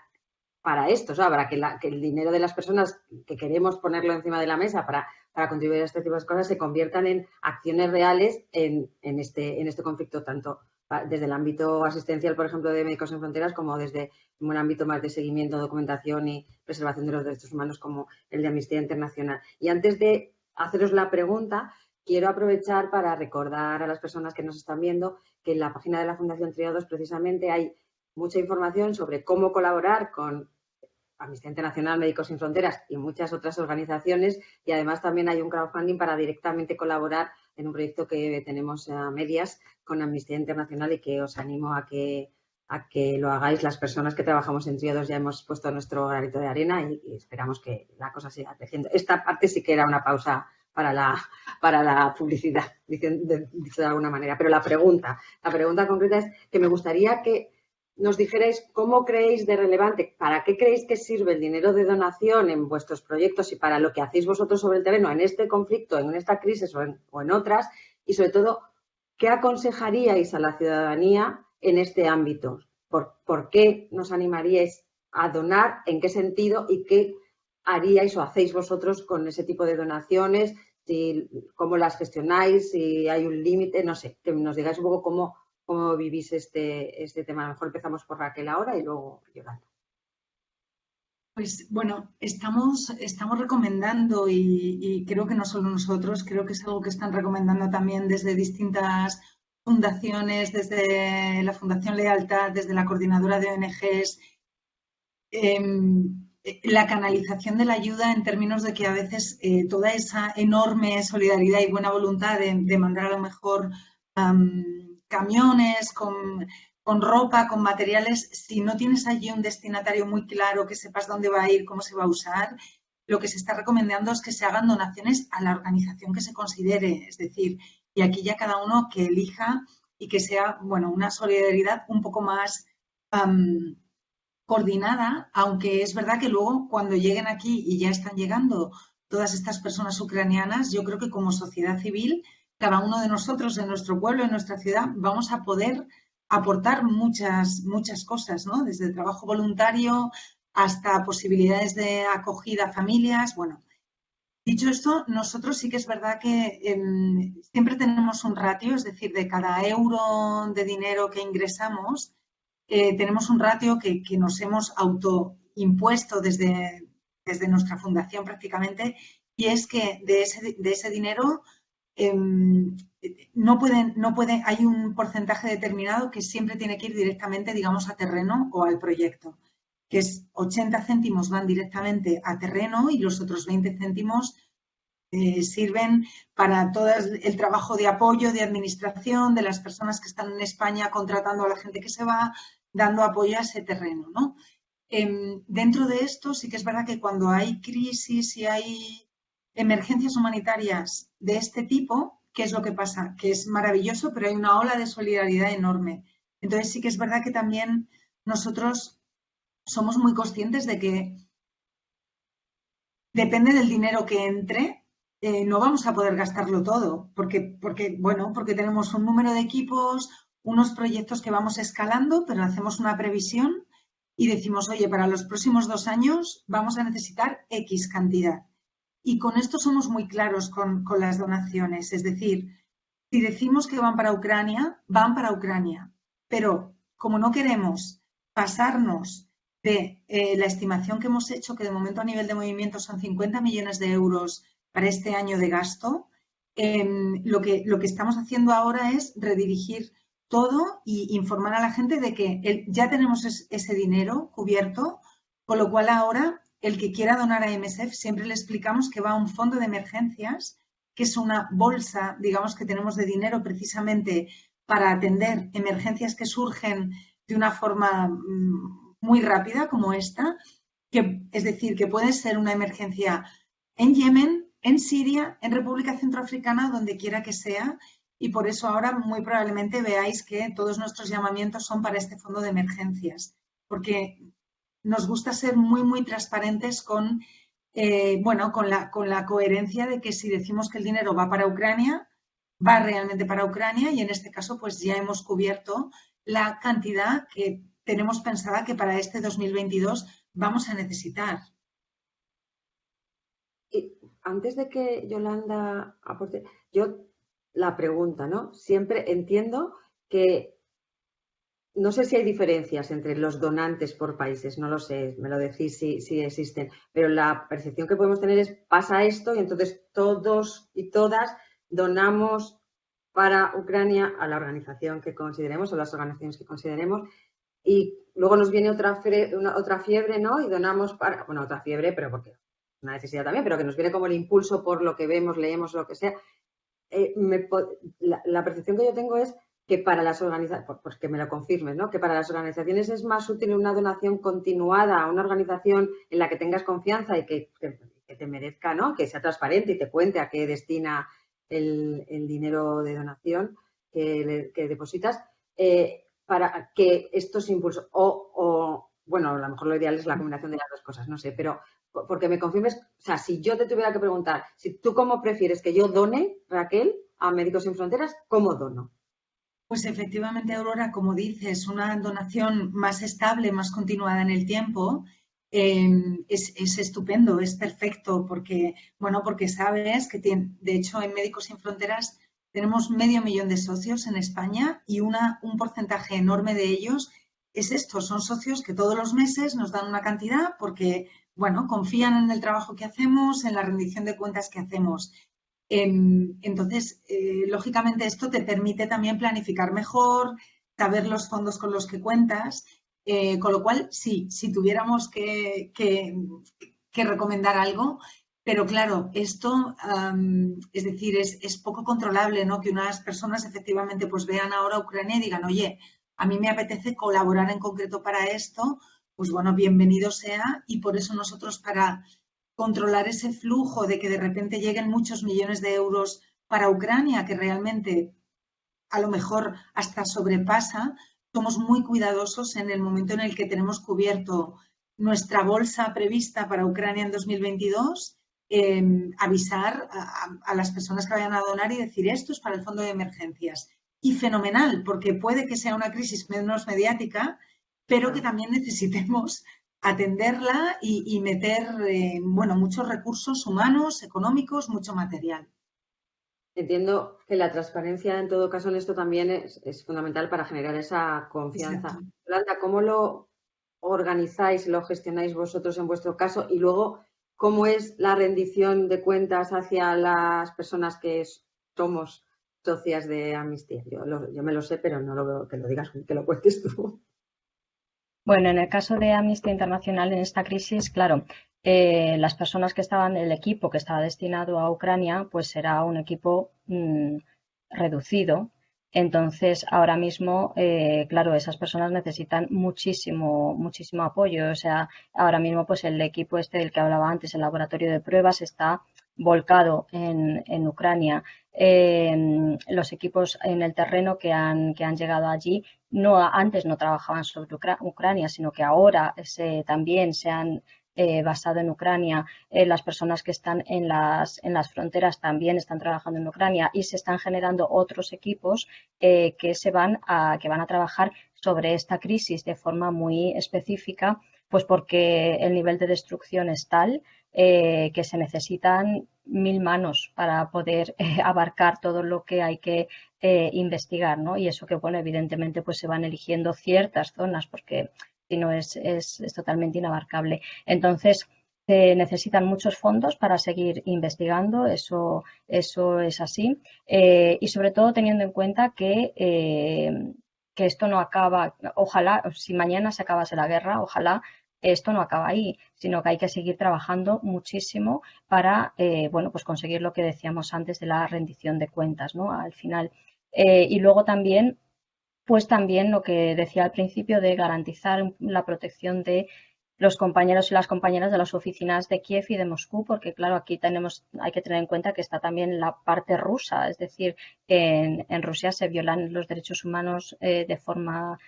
esto, o sea, para que el dinero de las personas que queremos ponerlo encima de la mesa para contribuir a este tipo de cosas se conviertan en acciones reales en este conflicto, tanto desde el ámbito asistencial, por ejemplo, de Médicos Sin Fronteras, como desde un ámbito más de seguimiento, documentación y preservación de los derechos humanos, como el de Amnistía Internacional. Y antes de haceros la pregunta, quiero aprovechar para recordar a las personas que nos están viendo que en la página de la Fundación Trío 2 precisamente hay mucha información sobre cómo colaborar con Amnistía Internacional, Médicos Sin Fronteras y muchas otras organizaciones, y además también hay un crowdfunding para directamente colaborar en un proyecto que tenemos a medias con Amnistía Internacional y que os animo a que lo hagáis. Las personas que trabajamos en Tríodos ya hemos puesto nuestro granito de arena y esperamos que la cosa siga creciendo. Esta parte sí que era una pausa para la publicidad, dicho de alguna manera. Pero la pregunta concreta es que me gustaría que nos dijerais cómo creéis de relevante, para qué creéis que sirve el dinero de donación en vuestros proyectos y para lo que hacéis vosotros sobre el terreno en este conflicto, en esta crisis o en otras, y sobre todo, ¿qué aconsejaríais a la ciudadanía en este ámbito? ¿Por qué nos animaríais a donar? ¿En qué sentido? ¿Y qué haríais o hacéis vosotros con ese tipo de donaciones? ¿Cómo las gestionáis? Si hay un límite, no sé, que nos digáis un poco cómo vivís este tema. A lo mejor empezamos por Raquel ahora y luego Yolanda. Pues bueno, estamos recomendando y creo que no solo nosotros, creo que es algo que están recomendando también desde distintas fundaciones, desde la Fundación Lealtad, desde la Coordinadora de ONGs, la canalización de la ayuda en términos de que a veces toda esa enorme solidaridad y buena voluntad de mandar a lo mejor camiones con ropa, con materiales, si no tienes allí un destinatario muy claro, que sepas dónde va a ir, cómo se va a usar, lo que se está recomendando es que se hagan donaciones a la organización que se considere, es decir, y aquí ya cada uno que elija y que sea, bueno, una solidaridad un poco más coordinada, aunque es verdad que luego cuando lleguen aquí y ya están llegando todas estas personas ucranianas, yo creo que como sociedad civil, cada uno de nosotros en nuestro pueblo, en nuestra ciudad, vamos a poder aportar muchas cosas, ¿no? Desde el trabajo voluntario hasta posibilidades de acogida a familias. Bueno, dicho esto, nosotros sí que es verdad que siempre tenemos un ratio, es decir, de cada euro de dinero que ingresamos, tenemos un ratio que nos hemos autoimpuesto desde nuestra fundación prácticamente, y es que de ese dinero hay un porcentaje determinado que siempre tiene que ir directamente, digamos, a terreno o al proyecto, que es 80 céntimos van directamente a terreno y los otros 20 céntimos sirven para todo el trabajo de apoyo, de administración, de las personas que están en España contratando a la gente que se va, dando apoyo a ese terreno, ¿no? Dentro de esto sí que es verdad que cuando hay crisis y hay emergencias humanitarias de este tipo, ¿qué es lo que pasa? Que es maravilloso, pero hay una ola de solidaridad enorme. Entonces sí que es verdad que también nosotros somos muy conscientes de que depende del dinero que entre, no vamos a poder gastarlo todo, porque tenemos un número de equipos, unos proyectos que vamos escalando, pero hacemos una previsión y decimos, oye, para los próximos 2 años vamos a necesitar X cantidad. Y con esto somos muy claros con las donaciones, es decir, si decimos que van para Ucrania, pero como no queremos pasarnos de la estimación que hemos hecho, que de momento a nivel de movimiento son 50 millones de euros para este año de gasto, lo que estamos haciendo ahora es redirigir todo y informar a la gente de que ya tenemos ese dinero cubierto, con lo cual ahora el que quiera donar a MSF siempre le explicamos que va a un fondo de emergencias, que es una bolsa, digamos, que tenemos de dinero precisamente para atender emergencias que surgen de una forma muy rápida como esta, es decir, que puede ser una emergencia en Yemen, en Siria, en República Centroafricana, donde quiera que sea, y por eso ahora muy probablemente veáis que todos nuestros llamamientos son para este fondo de emergencias, porque nos gusta ser muy, muy transparentes con la coherencia de que si decimos que el dinero va para Ucrania, va realmente para Ucrania, y en este caso pues ya hemos cubierto la cantidad que tenemos pensada que para este 2022 vamos a necesitar. Y antes de que Yolanda aporte, yo la pregunta, ¿no? Siempre entiendo que no sé si hay diferencias entre los donantes por países, no lo sé, me lo decís si existen, pero la percepción que podemos tener es pasa esto y entonces todos y todas donamos para Ucrania a la organización que consideremos o las organizaciones que consideremos y luego nos viene otra fiebre, ¿no? Y donamos para, bueno, otra fiebre, pero porque es una necesidad también, pero que nos viene como el impulso por lo que vemos, leemos, lo que sea. la percepción que yo tengo es que para las organizaciones, pues que me lo confirmes, ¿no? Que para las organizaciones es más útil una donación continuada a una organización en la que tengas confianza y que te merezca, ¿no? Que sea transparente y te cuente a qué destina el dinero de donación que depositas, para que estos impulsos, bueno, a lo mejor lo ideal es la combinación de las dos cosas, no sé, pero porque me confirmes, o sea, si yo te tuviera que preguntar, si tú cómo prefieres que yo done, Raquel, a Médicos Sin Fronteras, ¿cómo dono? Pues efectivamente, Aurora, como dices, una donación más estable, más continuada en el tiempo, es estupendo, es perfecto, porque, bueno, porque sabes que de hecho, en Médicos Sin Fronteras tenemos 500.000 de socios en España y un porcentaje enorme de ellos es esto, son socios que todos los meses nos dan una cantidad porque, bueno, confían en el trabajo que hacemos, en la rendición de cuentas que hacemos. Entonces, lógicamente, esto te permite también planificar mejor, saber los fondos con los que cuentas, con lo cual, sí, si tuviéramos que recomendar algo, pero claro, esto, es decir, es poco controlable, ¿no? Que unas personas efectivamente pues vean ahora Ucrania y digan, oye, a mí me apetece colaborar en concreto para esto, pues bueno, bienvenido sea, y por eso nosotros para controlar ese flujo de que de repente lleguen muchos millones de euros para Ucrania, que realmente a lo mejor hasta sobrepasa, somos muy cuidadosos en el momento en el que tenemos cubierto nuestra bolsa prevista para Ucrania en 2022, avisar a las personas que vayan a donar y decir esto es para el fondo de emergencias. Y fenomenal, porque puede que sea una crisis menos mediática, pero que también necesitemos atenderla y meter, bueno, muchos recursos humanos, económicos, mucho material. Entiendo que la transparencia en todo caso en esto también es fundamental para generar esa Exacto. confianza. Yolanda, ¿cómo lo organizáis, lo gestionáis vosotros en vuestro caso? Y luego, ¿cómo es la rendición de cuentas hacia las personas que somos socias de Amnistía? Yo me lo sé, pero no lo veo que lo digas, que lo cuentes tú. Bueno, en el caso de Amnistía Internacional en esta crisis, claro, las personas que estaban, el equipo que estaba destinado a Ucrania, pues era un equipo reducido. Entonces, ahora mismo, claro, esas personas necesitan muchísimo, muchísimo apoyo. O sea, ahora mismo, pues el equipo este del que hablaba antes, el laboratorio de pruebas, está volcado en Ucrania. Los equipos en el terreno que han llegado allí antes no trabajaban sobre Ucrania, sino que ahora también se han basado en Ucrania. Las personas que están en las fronteras también están trabajando en Ucrania y se están generando otros equipos que van a trabajar sobre esta crisis de forma muy específica, pues porque el nivel de destrucción es tal que se necesitan 1.000 manos para poder abarcar todo lo que hay que investigar, ¿no? Y eso que, bueno, evidentemente pues se van eligiendo ciertas zonas porque si no es totalmente inabarcable. Entonces, se necesitan muchos fondos para seguir investigando, eso es así. Y sobre todo teniendo en cuenta que esto no acaba, ojalá, si mañana se acabase la guerra, ojalá esto no acaba ahí, sino que hay que seguir trabajando muchísimo para, bueno, pues conseguir lo que decíamos antes de la rendición de cuentas, ¿no? Al final. Y luego también, pues también lo que decía al principio de garantizar la protección de los compañeros y las compañeras de las oficinas de Kiev y de Moscú, porque claro, aquí hay que tener en cuenta que está también la parte rusa, es decir, en Rusia se violan los derechos humanos de forma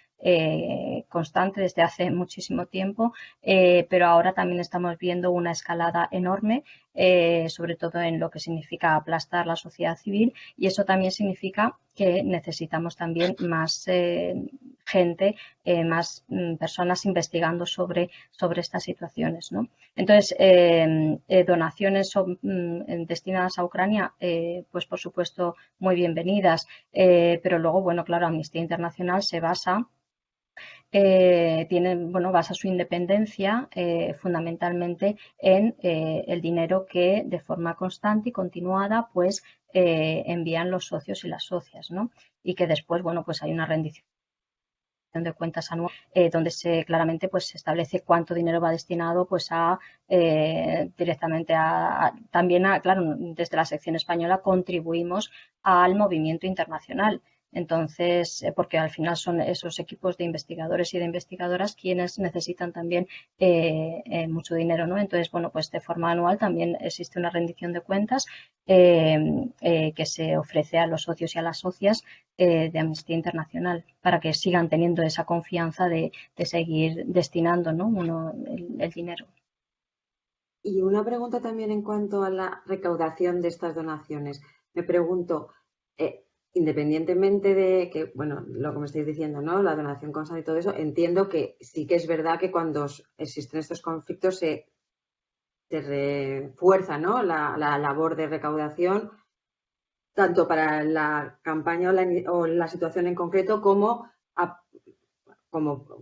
constante desde hace muchísimo tiempo, pero ahora también estamos viendo una escalada enorme, sobre todo en lo que significa aplastar la sociedad civil, y eso también significa que necesitamos también más gente, más personas investigando sobre estas situaciones, ¿no? Entonces, donaciones destinadas a Ucrania, pues por supuesto muy bienvenidas, pero luego, bueno, claro, Amnistía Internacional se basa basa su independencia fundamentalmente en el dinero que de forma constante y continuada pues envían los socios y las socias, ¿no? Y que después, bueno, pues hay una rendición de cuentas anual, donde claramente pues se establece cuánto dinero va destinado pues a directamente también claro, desde la sección española contribuimos al movimiento internacional. Entonces, porque al final son esos equipos de investigadores y de investigadoras quienes necesitan también mucho dinero, ¿no? Entonces, bueno, pues de forma anual también existe una rendición de cuentas que se ofrece a los socios y a las socias de Amnistía Internacional para que sigan teniendo esa confianza de seguir destinando, ¿no? el dinero. Y una pregunta también en cuanto a la recaudación de estas donaciones. Me pregunto, independientemente de que, bueno, lo que me estáis diciendo, ¿no? La donación constante y todo eso, entiendo que sí que es verdad que cuando existen estos conflictos se refuerza, ¿no? La labor de recaudación, tanto para la campaña o la situación en concreto como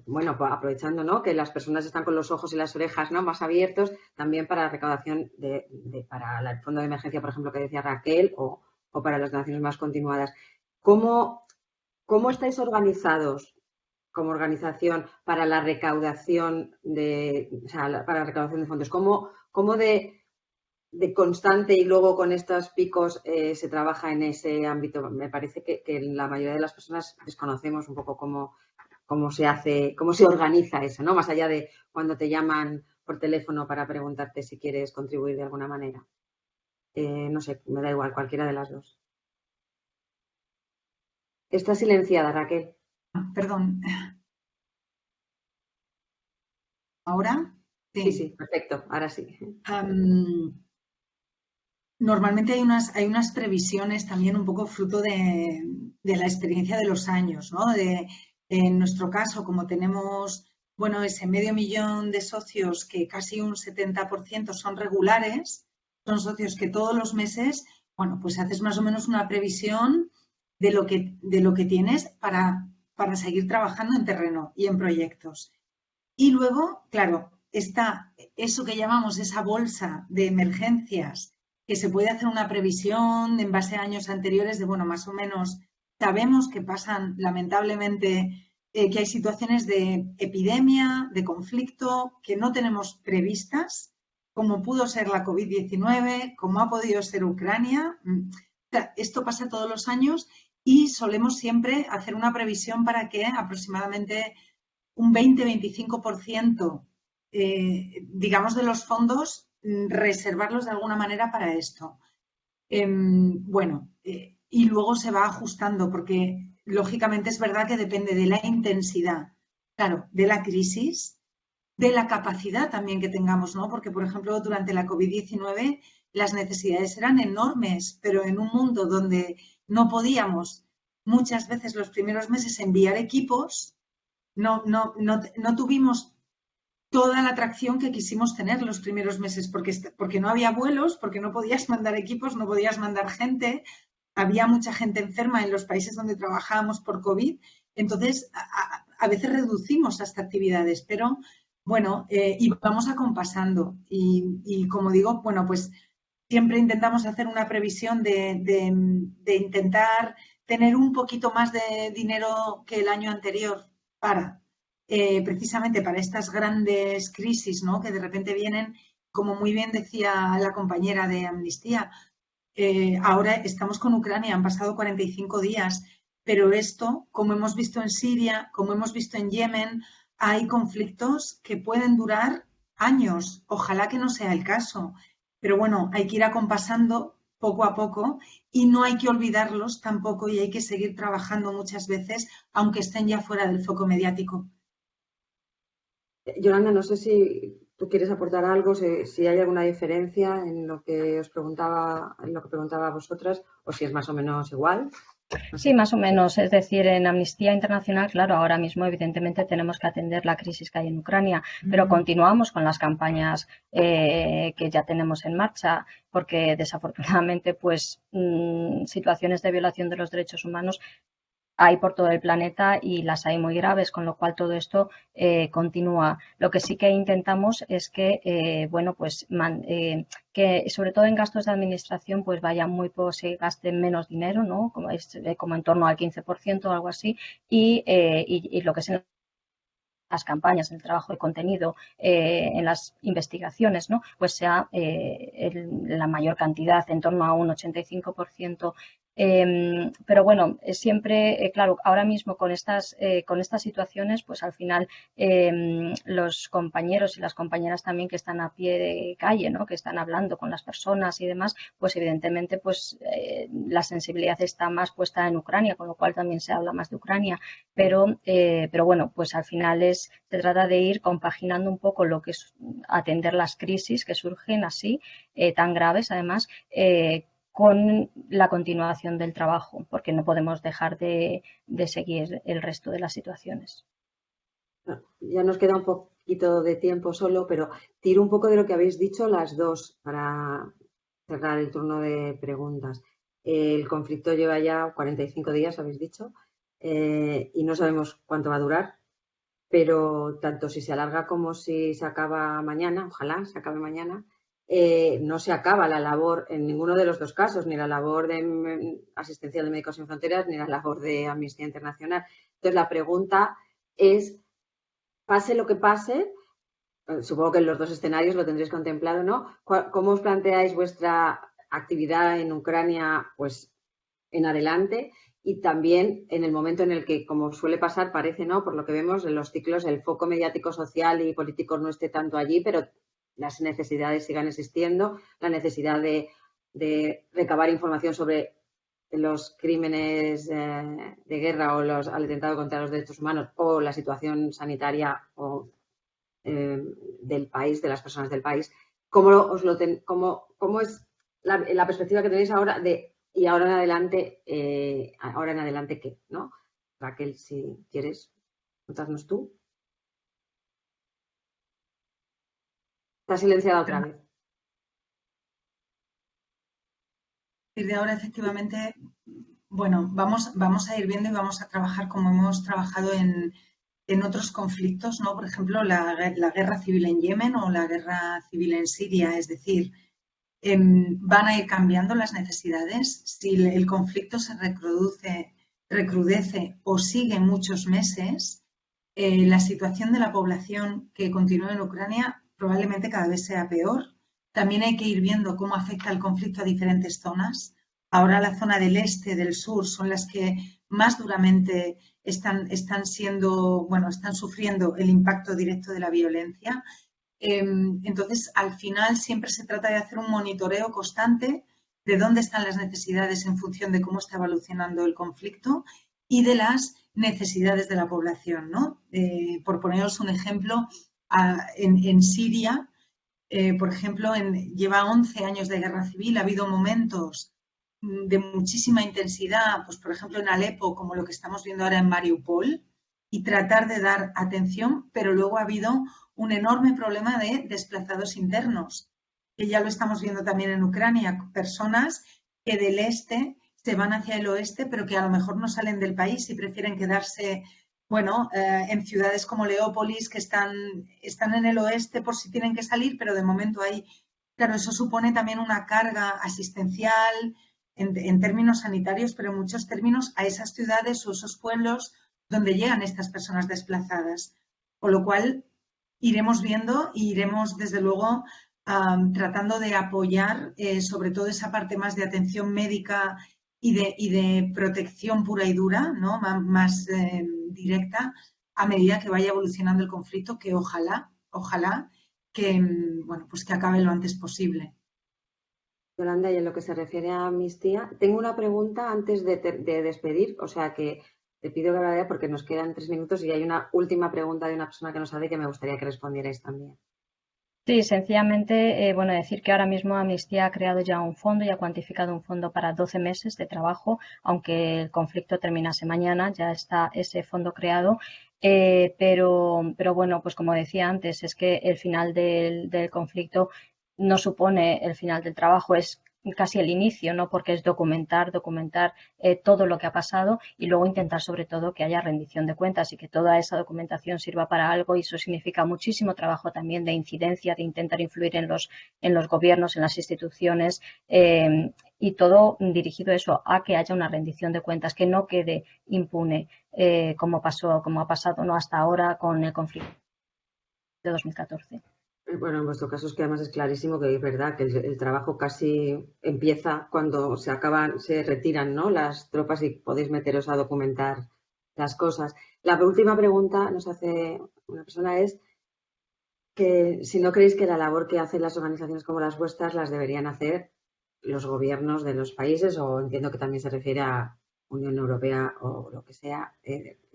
bueno, aprovechando, ¿no?, que las personas están con los ojos y las orejas, ¿no?, más abiertos, también para la recaudación para el fondo de emergencia, por ejemplo, que decía Raquel, o para las donaciones más continuadas. ¿Cómo estáis organizados como organización para la recaudación para la recaudación de fondos? ¿Cómo de constante y luego con estos picos se trabaja en ese ámbito? Me parece que la mayoría de las personas desconocemos un poco cómo se hace, cómo se organiza eso, ¿no? Más allá de cuando te llaman por teléfono para preguntarte si quieres contribuir de alguna manera. No sé, me da igual, cualquiera de las dos. Está silenciada, Raquel. Perdón. ¿Ahora? Sí, perfecto, ahora sí. Normalmente hay unas previsiones también un poco fruto de la experiencia de los años, ¿no? En nuestro caso, como tenemos, bueno, ese 500.000 de socios que casi un 70% son regulares, son socios que todos los meses, bueno, pues haces más o menos una previsión de lo que tienes para seguir trabajando en terreno y en proyectos. Y luego, claro, está eso que llamamos esa bolsa de emergencias, que se puede hacer una previsión en base a años anteriores de, bueno, más o menos sabemos que pasan, lamentablemente, que hay situaciones de epidemia, de conflicto, que no tenemos previstas, como pudo ser la COVID-19, como ha podido ser Ucrania. O sea, esto pasa todos los años y solemos siempre hacer una previsión para que aproximadamente un 20-25%, digamos, de los fondos, reservarlos de alguna manera para esto. Bueno, y luego se va ajustando porque, lógicamente, es verdad que depende de la intensidad, claro, de la crisis, de la capacidad también que tengamos, ¿no? Porque, por ejemplo, durante la COVID-19 las necesidades eran enormes, pero en un mundo donde no podíamos muchas veces los primeros meses enviar equipos, no tuvimos toda la atracción que quisimos tener los primeros meses, porque no había vuelos, porque no podías mandar equipos, no podías mandar gente, había mucha gente enferma en los países donde trabajábamos por COVID, entonces a veces reducimos estas actividades, pero bueno, y vamos acompasando y como digo, bueno, pues siempre intentamos hacer una previsión de intentar tener un poquito más de dinero que el año anterior para precisamente para estas grandes crisis, ¿no?, que de repente vienen, como muy bien decía la compañera de Amnistía, ahora estamos con Ucrania, han pasado 45 días, pero esto, como hemos visto en Siria, como hemos visto en Yemen, hay conflictos que pueden durar años. Ojalá que no sea el caso, pero bueno, hay que ir acompasando poco a poco y no hay que olvidarlos tampoco y hay que seguir trabajando muchas veces, aunque estén ya fuera del foco mediático. Yolanda, no sé si tú quieres aportar algo, si hay alguna diferencia en lo que os preguntaba, a vosotras, o si es más o menos igual. No sé. Sí, más o menos. Es decir, en Amnistía Internacional, claro, ahora mismo evidentemente tenemos que atender la crisis que hay en Ucrania, pero continuamos con las campañas que ya tenemos en marcha, porque desafortunadamente, pues, situaciones de violación de los derechos humanos hay por todo el planeta y las hay muy graves, con lo cual todo esto continúa. Lo que sí que intentamos es que, bueno, pues que sobre todo en gastos de administración pues vaya muy poco, se gaste menos dinero, ¿no? Como en torno al 15% o algo así, y lo que se las campañas, en el trabajo de contenido, en las investigaciones, ¿no? Pues sea la mayor cantidad, en torno a un 85%. Pero bueno, siempre, claro, ahora mismo con estas situaciones, pues al final los compañeros y las compañeras también que están a pie de calle, ¿no? Que están hablando con las personas y demás, pues evidentemente pues la sensibilidad está más puesta en Ucrania, con lo cual también se habla más de Ucrania, pero bueno, pues al final se trata de ir compaginando un poco lo que es atender las crisis que surgen así, tan graves además, con la continuación del trabajo, porque no podemos dejar de seguir el resto de las situaciones. Ya nos queda un poquito de tiempo solo, pero tiro un poco de lo que habéis dicho las dos para cerrar el turno de preguntas. El conflicto lleva ya 45 días, habéis dicho, y no sabemos cuánto va a durar, pero tanto si se alarga como si se acaba mañana, ojalá se acabe mañana, no se acaba la labor en ninguno de los dos casos, ni la labor de asistencial de Médicos Sin Fronteras, ni la labor de Amnistía Internacional. Entonces, la pregunta es, pase lo que pase, supongo que en los dos escenarios lo tendréis contemplado, ¿no? ¿Cómo os planteáis vuestra actividad en Ucrania, pues, en adelante? Y también en el momento en el que, como suele pasar, parece, ¿no? Por lo que vemos en los ciclos, el foco mediático, social y político no esté tanto allí, pero las necesidades sigan existiendo, la necesidad de recabar información sobre los crímenes de guerra o al atentado contra los derechos humanos o la situación sanitaria del país, de las personas del país. ¿Cómo es la perspectiva que tenéis ahora y ahora en adelante qué, ¿no? Raquel, si quieres contarnos tú. Está silenciada otra vez. De ahora, efectivamente, bueno, vamos a ir viendo y vamos a trabajar como hemos trabajado en otros conflictos, ¿no? Por ejemplo, la guerra civil en Yemen o la guerra civil en Siria, es decir, van a ir cambiando las necesidades. Si el conflicto se recrudece o sigue muchos meses, la situación de la población que continúa en Ucrania probablemente cada vez sea peor. También hay que ir viendo cómo afecta el conflicto a diferentes zonas. Ahora la zona del este, del sur, son las que más duramente están sufriendo el impacto directo de la violencia. Entonces, al final siempre se trata de hacer un monitoreo constante de dónde están las necesidades en función de cómo está evolucionando el conflicto y de las necesidades de la población, ¿no? Por poneros un ejemplo, en Siria, por ejemplo, lleva 11 años de guerra civil, ha habido momentos de muchísima intensidad, pues por ejemplo en Alepo, como lo que estamos viendo ahora en Mariupol, y tratar de dar atención, pero luego ha habido un enorme problema de desplazados internos, que ya lo estamos viendo también en Ucrania, personas que del este se van hacia el oeste, pero que a lo mejor no salen del país y prefieren quedarse, bueno, en ciudades como Leópolis, que están en el oeste por si tienen que salir, pero de momento hay, claro, eso supone también una carga asistencial en términos sanitarios, pero en muchos términos a esas ciudades o esos pueblos donde llegan estas personas desplazadas. Con lo cual, iremos viendo y iremos, desde luego, tratando de apoyar sobre todo esa parte más de atención médica y de protección pura y dura, ¿no? Más directa, a medida que vaya evolucionando el conflicto, que ojalá que, bueno, pues que acabe lo antes posible. Yolanda, y en lo que se refiere a Amnistía, tengo una pregunta antes de despedir, o sea que te pido que la porque nos quedan 3 minutos y hay una última pregunta de una persona que nos hace que me gustaría que respondierais también. Sí, sencillamente, bueno, decir que ahora mismo Amnistía ha creado ya un fondo y ha cuantificado un fondo para 12 meses de trabajo, aunque el conflicto terminase mañana, ya está ese fondo creado. Pero bueno, pues como decía antes, es que el final del conflicto no supone el final del trabajo, es casi el inicio, ¿no? Porque es documentar todo lo que ha pasado y luego intentar sobre todo que haya rendición de cuentas y que toda esa documentación sirva para algo, y eso significa muchísimo trabajo también de incidencia, de intentar influir en los gobiernos, en las instituciones, y todo dirigido eso, a que haya una rendición de cuentas, que no quede impune, como ha pasado, ¿no?, hasta ahora con el conflicto de 2014. Bueno, en vuestro caso es que además es clarísimo que es verdad que el trabajo casi empieza cuando se retiran, ¿no?, las tropas y podéis meteros a documentar las cosas. La última pregunta nos hace una persona es que si no creéis que la labor que hacen las organizaciones como las vuestras las deberían hacer los gobiernos de los países, o entiendo que también se refiere a Unión Europea o lo que sea.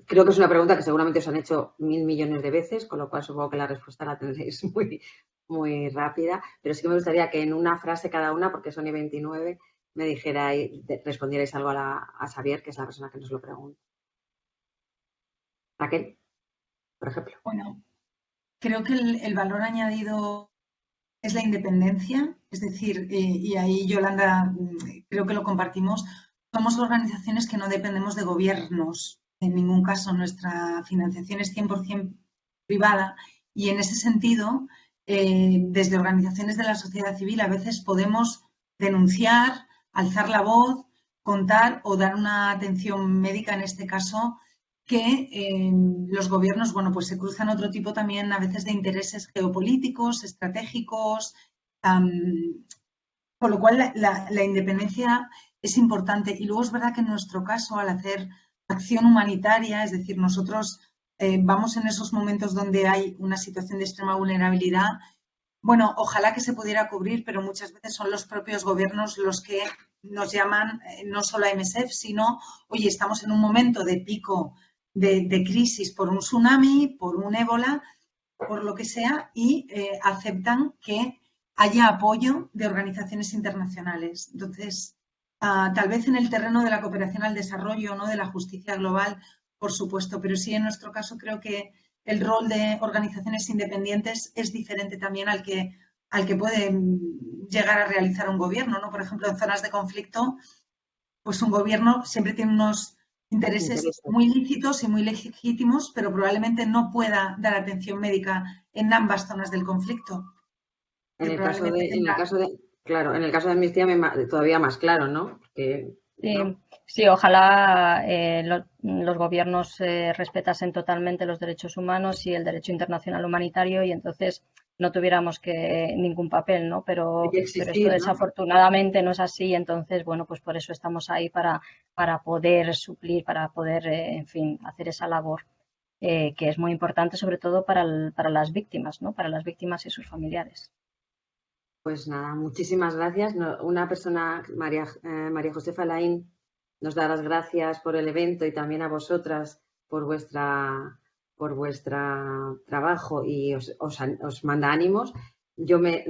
Creo que es una pregunta que seguramente os han hecho 1000 millones de veces, con lo cual supongo que la respuesta la tendréis muy rápida, pero sí que me gustaría que en una frase cada una, porque son 29, me respondierais algo a Xavier, que es la persona que nos lo pregunta. Raquel, por ejemplo. Bueno, creo que el valor añadido es la independencia, es decir, y ahí, Yolanda, creo que lo compartimos, somos organizaciones que no dependemos de gobiernos. En ningún caso nuestra financiación es 100% privada, y en ese sentido, desde organizaciones de la sociedad civil a veces podemos denunciar, alzar la voz, contar o dar una atención médica, en este caso, que los gobiernos, bueno, pues se cruzan otro tipo también a veces de intereses geopolíticos, estratégicos, con lo cual la independencia es importante. Y luego es verdad que en nuestro caso, al hacer acción humanitaria, es decir, nosotros vamos en esos momentos donde hay una situación de extrema vulnerabilidad. Bueno, ojalá que se pudiera cubrir, pero muchas veces son los propios gobiernos los que nos llaman, no solo a MSF, sino, oye, estamos en un momento de pico de crisis por un tsunami, por un ébola, por lo que sea, y aceptan que haya apoyo de organizaciones internacionales. Entonces, tal vez en el terreno de la cooperación al desarrollo, no de la justicia global, por supuesto, pero sí en nuestro caso creo que el rol de organizaciones independientes es diferente también al que puede llegar a realizar un gobierno, ¿no? Por ejemplo, en zonas de conflicto, pues un gobierno siempre tiene unos intereses muy lícitos y muy legítimos, pero probablemente no pueda dar atención médica en ambas zonas del conflicto. En el caso de Amnistía todavía más claro, ¿no? Porque, ¿no? Sí, ojalá los gobiernos respetasen totalmente los derechos humanos y el derecho internacional humanitario, y entonces no tuviéramos ningún papel, ¿no? Pero esto desafortunadamente no es así, entonces, bueno, pues por eso estamos ahí para poder suplir, para poder, en fin, hacer esa labor que es muy importante, sobre todo para las víctimas, ¿no? Para las víctimas y sus familiares. Pues nada, muchísimas gracias. Una persona, María Josefa Laín, nos da las gracias por el evento y también a vosotras por vuestra trabajo, y os manda ánimos. Yo me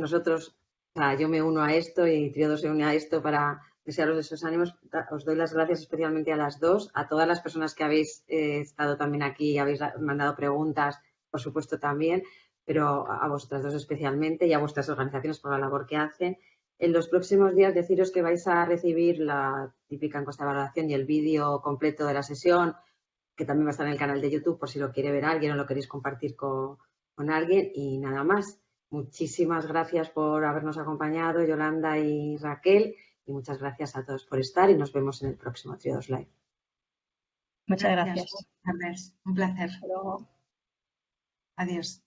uno a esto, y Tríodos se une a esto para desearos esos ánimos. Os doy las gracias especialmente a las dos, a todas las personas que habéis estado también aquí y habéis mandado preguntas, por supuesto también, pero a vosotras dos especialmente, y a vuestras organizaciones por la labor que hacen. En los próximos días deciros que vais a recibir la típica encuesta de valoración y el vídeo completo de la sesión, que también va a estar en el canal de YouTube por si lo quiere ver alguien o lo queréis compartir con alguien. Y nada más. Muchísimas gracias por habernos acompañado, Yolanda y Raquel, y muchas gracias a todos por estar, y nos vemos en el próximo Tríodos Live. Muchas gracias. Un placer. Hasta luego. Adiós.